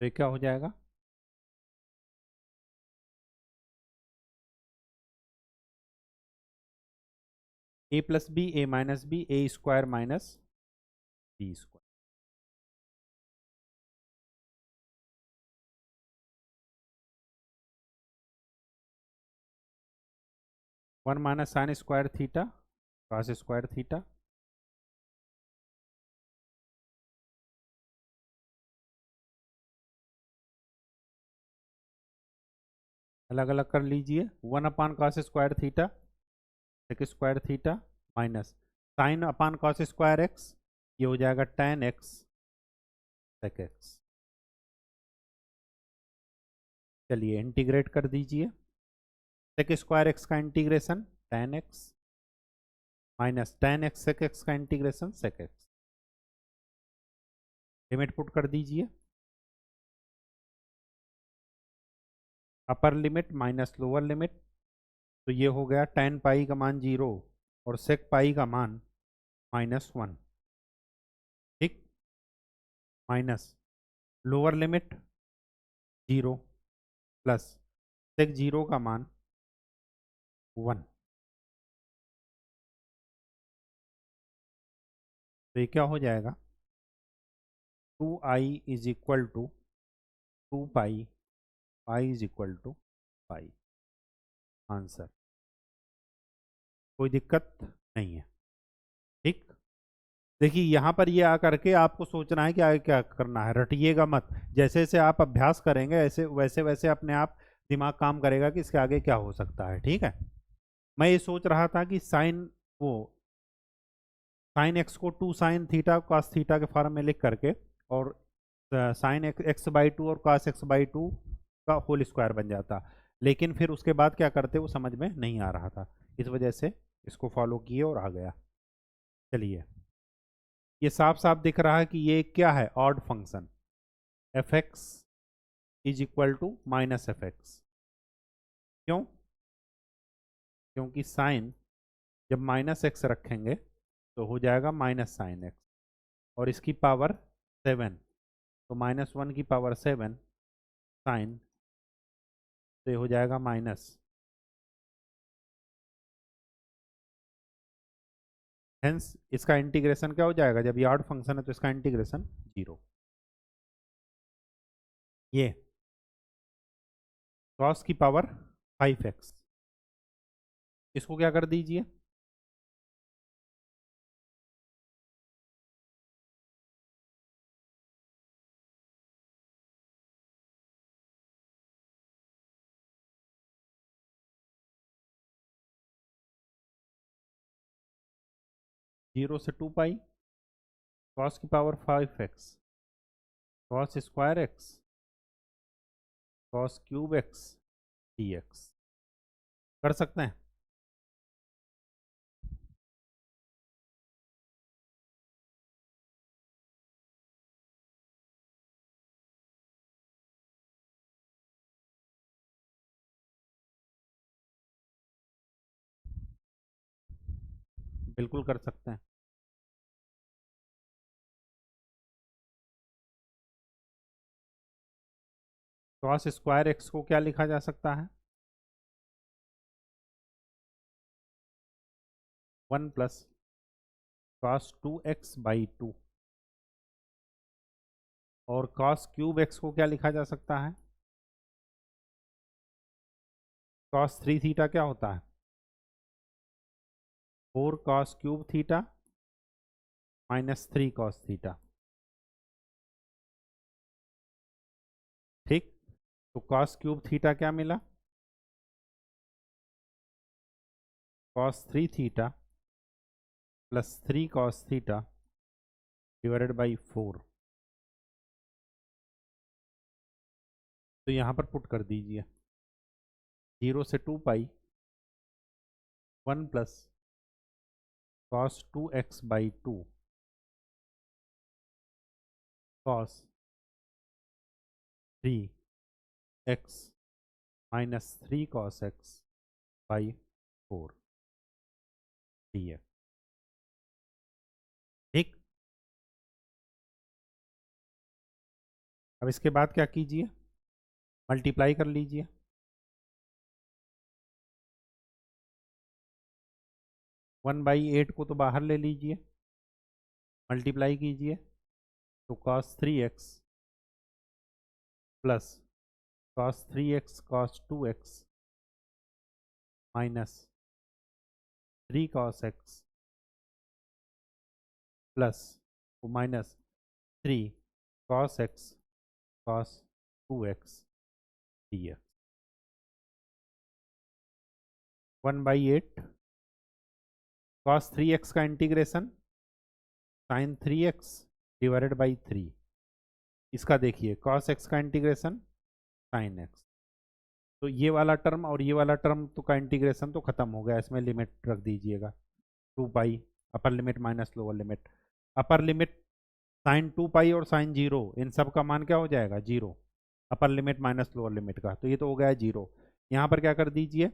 तो ये क्या हो जाएगा, a plus b a minus b a square minus b square. One minus sine square theta cos square theta, अलग अलग कर लीजिए। 1/cos² sec square theta minus sin/cos² ये हो जाएगा tan x sec x। चलिए इंटीग्रेट कर दीजिए। सेक स्क्वायर एक्स का integration tan x minus tan x sec x का integration sec x। Limit put कर दीजिए, upper limit minus lower limit, तो ये हो गया tan पाई का मान 0 और sec पाई का मान -1, ठीक, minus lower limit 0 plus sec 0 का मान 1। तो ये क्या हो जाएगा, 2i is equal to 2 pi, pi is equal to pi. Answer, कोई दिक्कत नहीं है, ठीक। देखिए यहाँ पर ये आकर के आपको सोचना है कि आगे क्या करना है, रटिएगा मत। जैसे जैसे आप अभ्यास करेंगे ऐसे वैसे वैसे अपने आप दिमाग काम करेगा कि इसके आगे क्या हो सकता है, ठीक है। मैं ये सोच रहा था कि साइन एक्स को 2 साइन थीटा कॉस थीटा के फॉर्म में लिख करके और साइन x/2 और कॉस x/2 का होल स्क्वायर बन जाता, लेकिन फिर उसके बाद क्या करते वो समझ में नहीं आ रहा था, इस वजह से इसको फॉलो किए और आ गया। चलिए ये साफ साफ दिख रहा है कि ये क्या है, odd function f x is equal to minus f x. क्यों, क्योंकि साइन जब माइनस एक्स रखेंगे तो हो जाएगा माइनस साइन एक्स और इसकी पावर 7, तो -1 की पावर 7 साइन, तो ये हो जाएगा माइनस, हेंस इसका इंटीग्रेशन क्या हो जाएगा, जब ये ऑड फंक्शन है तो इसका इंटीग्रेशन 0। ये कॉस की पावर 5x, इसको क्या कर दीजिए, जीरो से 2 पाई कॉस की power 5x cos square x cos cube x dx कर सकते हैं। बिल्कुल कर सकते हैं। कॉस स्क्वायर एक्स को क्या लिखा जा सकता है, 1 प्लस cos 2x बाई 2, और cos क्यूब x को क्या लिखा जा सकता है? cos 3 थीटा क्या होता है? 4 cos cube theta minus 3 cos theta. ठीक, तो cos क्यूब थीटा क्या मिला? cos 3 theta plus 3 cos theta divided by 4। तो यहाँ पर पुट कर दीजिए, 0 से 2 पाई 1 plus cos 2x by 2 cos 3x minus 3 cos x by 4 dx। ठीक, अब इसके बाद क्या कीजिए, मल्टीप्लाई कर लीजिए। 1/8 को तो बाहर ले लीजिए, मल्टीप्लाई कीजिए, तो cos 3x plus cos 3x cos 2x minus 3 cos x plus minus 3 cos x cos 2x dx। 1/8 cos 3x का integration sin 3x divided by 3। इसका देखिए cos x का इंटीग्रेशन sin x। तो ये वाला टर्म और ये वाला टर्म तो का इंटीग्रेशन तो खत्म हो गया, इसमें लिमिट रख दीजिएगा 2 pi, upper limit minus lower limit. Upper limit sine 2 pi और साइन 0, इन सब का मान क्या हो जाएगा? 0। अपर लिमिट माइनस लोअर लिमिट का, तो ये तो हो गया 0। यहाँ पर क्या कर दीजिए,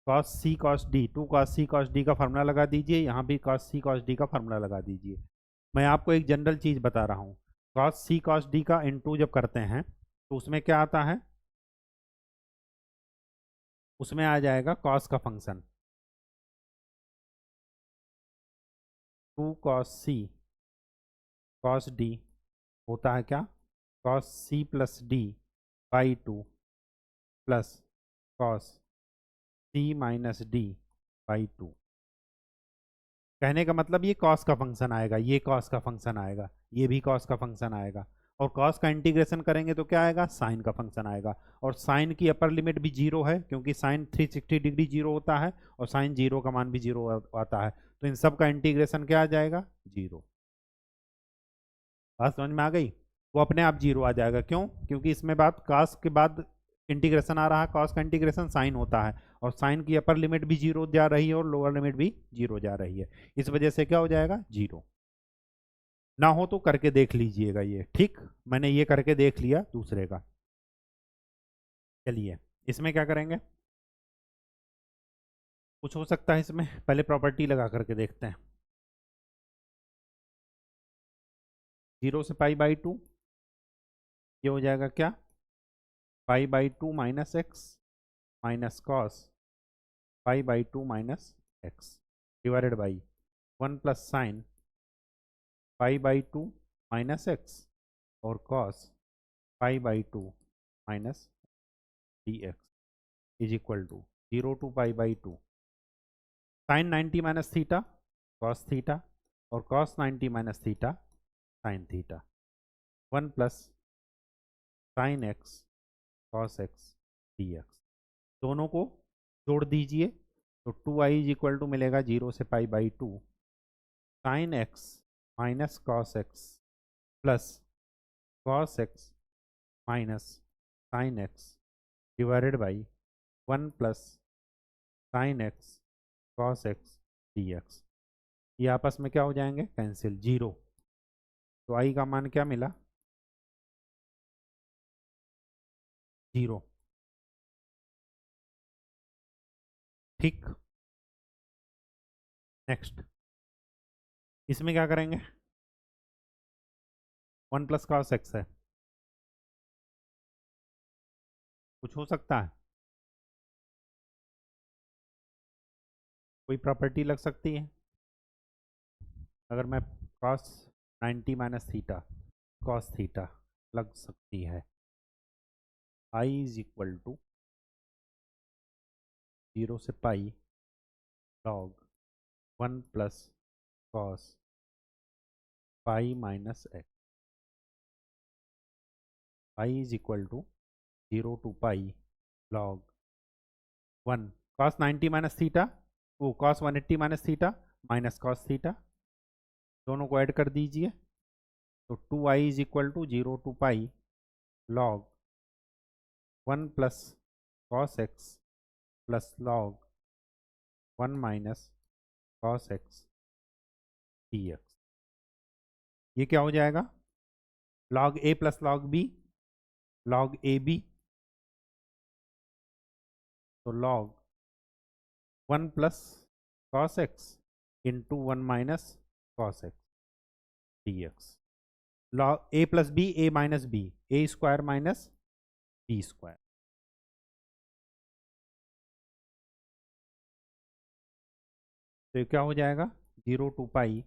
cos c cos d, 2 cos c cos d का फार्मूला लगा दीजिए, यहाँ भी cos c cos d का फार्मूला लगा दीजिए। मैं आपको एक जनरल चीज़ बता रहा हूँ, cos c cos d का इनटू जब करते हैं तो उसमें क्या आता है? उसमें आ जाएगा cos का function 2 cos c cos d होता है क्या? cos c plus d by 2 plus cos c minus d by 2। कहने का मतलब ये cos का फंक्शन आएगा, ये cos का फंक्शन आएगा, ये भी cos का फंक्शन आएगा, और cos का इंटीग्रेशन करेंगे तो क्या आएगा? साइन का फंक्शन आएगा। और साइन की अपर लिमिट भी 0 है, क्योंकि साइन 360 डिग्री 0 होता है और साइन 0 का मान भी 0 आता है, तो इन सब का इंटीग्रेशन क्या आ जाएगा? 0। बात समझ में आ गई? वो अपने आप 0 आ जाएगा, क्यों? क्योंकि इसमें बात cos के बाद इंटीग्रेशन आ रहा है, cos का इंटीग्रेशन साइन होता है, और साइन की अपर लिमिट भी 0 जा रही है और लोअर लिमिट भी 0 जा रही है, इस वजह से क्या हो जाएगा? 0। ना हो तो करके देख लीजिएगा ये। ठीक, मैंने ये करके देख लिया दूसरे का। चलिए इसमें क्या करेंगे, कुछ हो सकता है इसमें, पहले प्रॉपर्टी लगा करके देखते हैं। 0 से पाई बाई 2, ये हो जाएगा क्या? Pi by 2 minus x minus cos pi by 2 minus x divided by 1 plus sine pi by 2 minus x और cos pi by 2 minus d x is equal to 0 to pi by 2 sine 90 minus theta cos theta और cos 90 minus theta sine theta 1 plus sine x cos x d x. दोनों को जोड़ दीजिए तो 2i is equal to मिलेगा 0 से pi by 2 sign x minus cos x plus cos x minus sine x divided by 1 plus sine x cos x d x. ये आपस में क्या हो जाएंगे? कैंसिल, 0। तो आई का मान क्या मिला? 0। ठीक, नेक्स्ट इसमें क्या करेंगे? 1 प्लस कॉस एक्स है, कुछ हो सकता है, कोई प्रॉपर्टी लग सकती है। अगर मैं cos 90 minus theta cos theta लग सकती है। I इज इक्वल टू 0 से pi log 1 plus cos pi minus x. I is equal to 0 to pi log 1 cos 90 minus theta, वो cos 180 minus theta minus cos theta, दोनों को add कर दीजिए। तो 2i is equal to 0 to pi log 1 plus cos x plus log 1 minus cos x dx। ये क्या हो जाएगा? log a plus log b, log ab, तो log 1 plus cos x into 1 minus cos x dx। log a plus b, a minus b, a square minus b square. तो ये क्या हो जाएगा? 0 to pi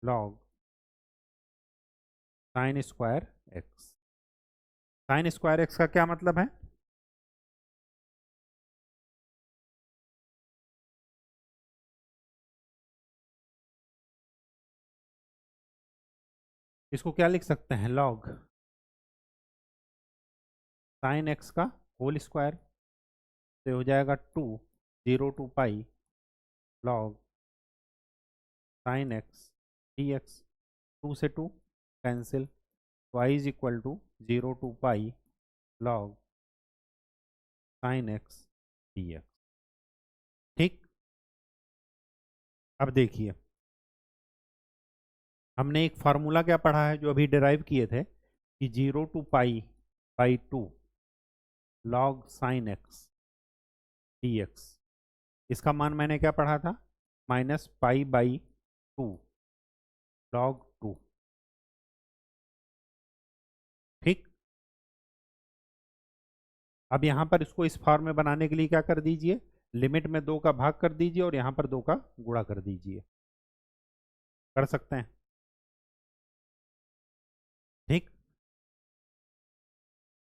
log sine square x. Sine square x का क्या मतलब है? इसको क्या लिख सकते हैं? log साइन एक्स का होल स्क्वायर। तो हो जाएगा 2 0 to pi log sine x d x. 2 से 2 कैंसिल, तो I is equal to 0 to pi log sine x d x. ठीक, अब देखिए हमने एक फार्मूला क्या पढ़ा है जो अभी डिराइव किए थे कि 0 to pi by 2 log sine x d x. इसका मान मैंने क्या पढ़ा था? Minus pi by 2 log 2। ठीक, अब यहाँ पर इसको इस फॉर्म में बनाने के लिए क्या कर दीजिए? लिमिट में 2 का भाग कर दीजिए और यहाँ पर 2 का गुणा कर दीजिए। कर सकते हैं? ठीक,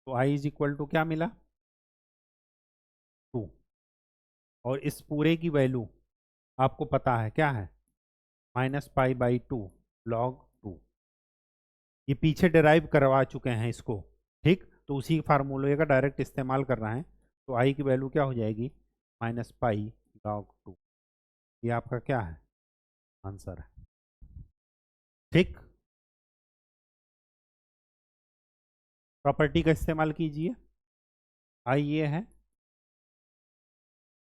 तो आई इज इक्वल टू क्या मिला? 2। और इस पूरे की वैल्यू आपको पता है क्या है? Minus pi by 2 log 2। ये पीछे डिराइव करवा चुके हैं इसको। ठीक, तो उसी फार्मूले का डायरेक्ट इस्तेमाल कर रहे हैं। तो आई की वैल्यू क्या हो जाएगी? Minus pi log 2। ये आपका क्या है? आंसर है। ठीक, प्रॉपर्टी का इस्तेमाल कीजिए। आई ये है,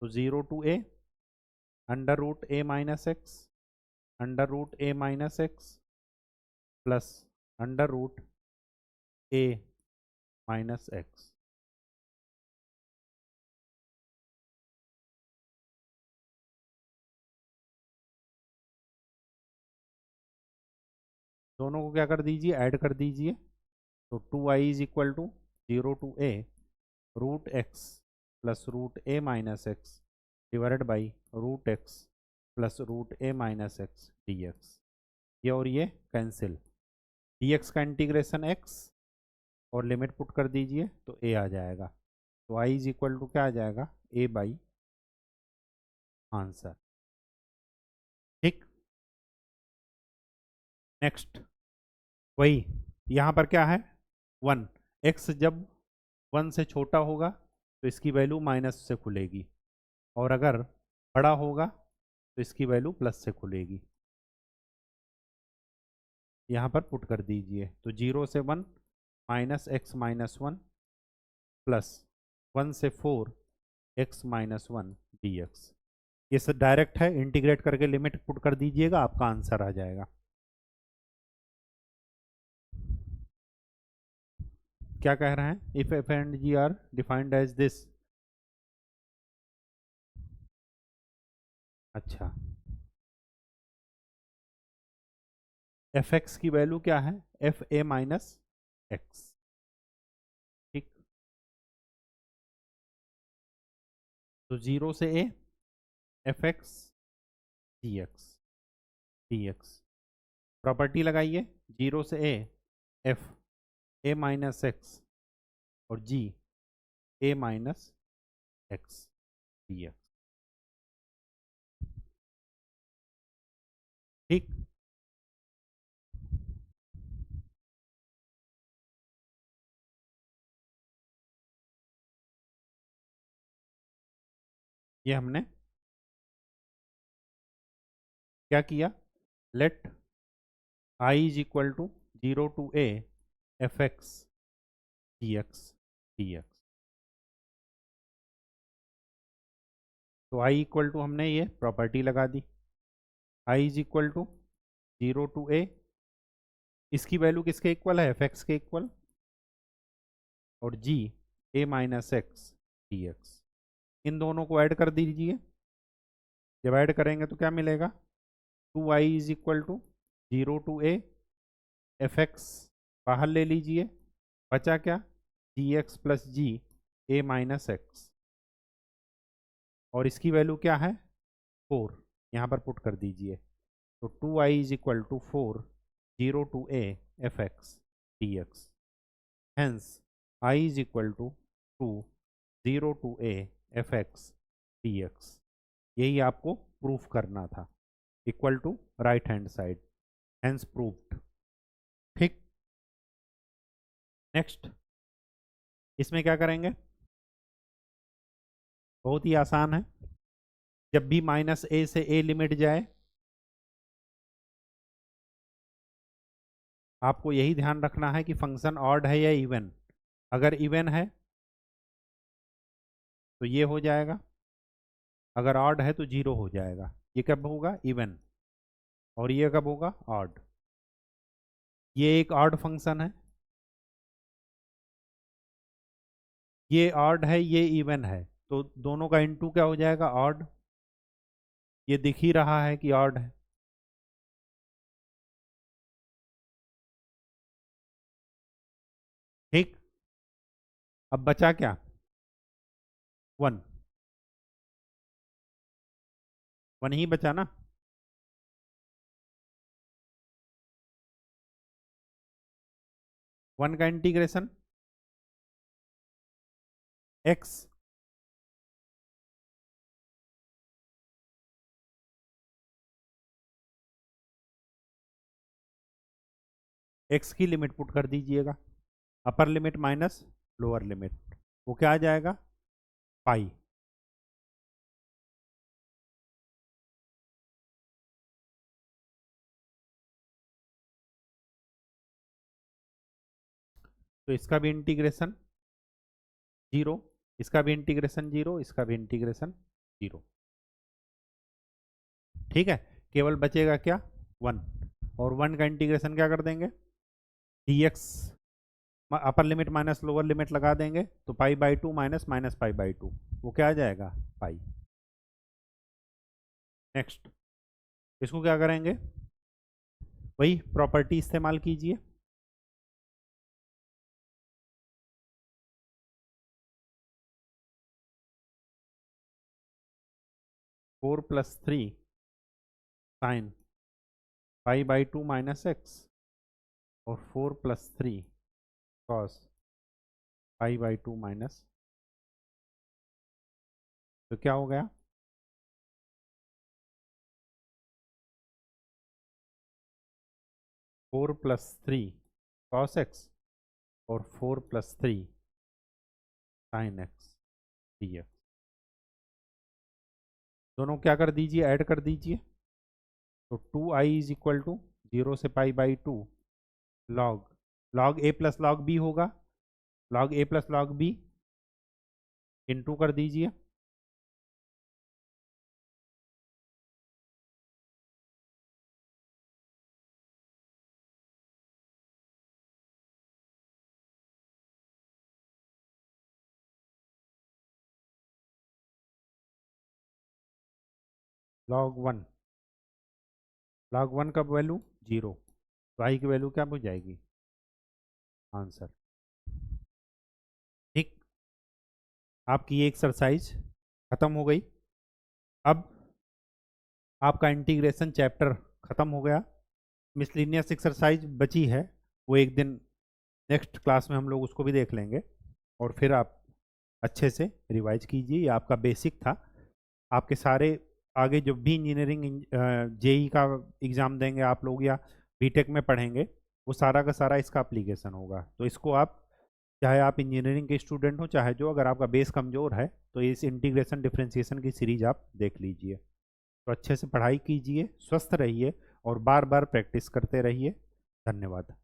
तो 0 to a under root a minus x under root a minus x plus under root a minus x. दोनों को क्या कर दीजिए? ऐड कर दीजिए। तो 2i is equal to 0 to a root x plus root a minus x divided by root x plus root a minus x d x. ये और ये कैंसिल, डी एक्स का इंटीग्रेशन एक्स और लिमिट पुट कर दीजिए तो ए आ जाएगा। तो आई इज इक्वल टू क्या आ जाएगा? ए बाई आंसर। ठीक, नेक्स्ट वही यहाँ पर क्या है? 1। एक्स जब 1 से छोटा होगा तो इसकी वैल्यू माइनस से खुलेगी, और अगर बड़ा होगा तो इसकी वैल्यू प्लस से खुलेगी। यहाँ पर पुट कर दीजिए, तो 0 से 1 माइनस एक्स माइनस 1 प्लस 1 से 4 एक्स माइनस 1 डी एक्स। ये सब डायरेक्ट है, इंटीग्रेट करके लिमिट पुट कर दीजिएगा, आपका आंसर आ जाएगा। क्या कह रहे हैं? If f and g are defined as this. अच्छा, एफ एक्स की वैल्यू क्या है? F a minus x. ठीक, तो 0 से a f x d x d x. Property लगाइए, 0 से a f a minus x और g a minus x d x. ठीक, ये हमने क्या किया, let I is equal to 0 to a f x d x d x. तो I equal to हमने ये प्रॉपर्टी लगा दी, आई इज इक्वल टू 0 टू ए, इसकी वैल्यू किसके इक्वल है, एफ एक्स के इक्वल, और g a minus x d x. इन दोनों को ऐड कर दीजिए, जब ऐड करेंगे तो क्या मिलेगा, 2i is equal to 0 to a f x, बाहर ले लीजिए, बचा क्या, g x plus g a minus x, और इसकी वैल्यू क्या है 4, यहाँ पर पुट कर दीजिए। तो 2i is equal to 4 0 to a f x d x, hence i is equal to 2 0 to a f x d x. यही आपको प्रूफ करना था, equal to right hand side, hence proved. ठीक, नेक्स्ट इसमें क्या करेंगे, बहुत ही आसान है, जब भी माइनस ए से ए लिमिट जाए आपको यही ध्यान रखना है कि फंक्शन ऑड है या इवन। अगर इवन है तो ये हो जाएगा, अगर ऑड है तो 0 हो जाएगा। ये कब होगा, इवन, और ये कब होगा, ऑड। ये एक ऑड फंक्शन है, ये ऑड है ये इवन है, तो दोनों का इनटू क्या हो जाएगा, ऑड। ये दिख ही रहा है कि ऑड है। ठीक, अब बचा क्या, 1, 1 ही बचा ना। वन का इंटीग्रेशन एक्स एक्स की लिमिट पुट कर दीजिएगा, अपर लिमिट माइनस लोअर लिमिट, वो क्या आ जाएगा, पाई। तो इसका भी इंटीग्रेशन 0, इसका भी इंटीग्रेशन 0, इसका भी इंटीग्रेशन 0। ठीक है, केवल बचेगा क्या, 1, और 1 का इंटीग्रेशन क्या कर देंगे, डी एक्स, अपर लिमिट माइनस लोअर लिमिट लगा देंगे, तो पाई by 2 minus minus pi by 2, वो क्या आ जाएगा, पाई। नेक्स्ट इसको क्या करेंगे, वही प्रॉपर्टी इस्तेमाल कीजिए, four plus three sign pi by 2 minus x, और 4 plus 3 cos pi by 2 minus, तो क्या हो गया, 4 प्लस 3 कॉस एक्स और 4 plus 3 sign x d x. दोनों क्या कर दीजिए, ऐड कर दीजिए, तो 2i इज इक्वल टू 0 से pi by 2 log log a plus log b होगा, log a plus log b into कर दीजिए, log 1, log 1 का वैल्यू 0, तो आई की वैल्यू क्या हो जाएगी, आंसर। ठीक, आपकी ये एक्सरसाइज खत्म हो गई। अब आपका इंटीग्रेशन चैप्टर ख़त्म हो गया। मिसलिनियस एक्सरसाइज बची है, वो एक दिन नेक्स्ट क्लास में हम लोग उसको भी देख लेंगे, और फिर आप अच्छे से रिवाइज कीजिए। ये आपका बेसिक था। आपके सारे आगे जब भी इंजीनियरिंग जेई का एग्ज़ाम देंगे आप लोग या बीटेक में पढ़ेंगे, वो सारा का सारा इसका एप्लीकेशन होगा। तो इसको आप, चाहे आप इंजीनियरिंग के स्टूडेंट हो चाहे जो, अगर आपका बेस कमज़ोर है तो इस इंटीग्रेशन डिफरेंशिएशन की सीरीज आप देख लीजिए। तो अच्छे से पढ़ाई कीजिए, स्वस्थ रहिए और बार बार प्रैक्टिस करते रहिए। धन्यवाद।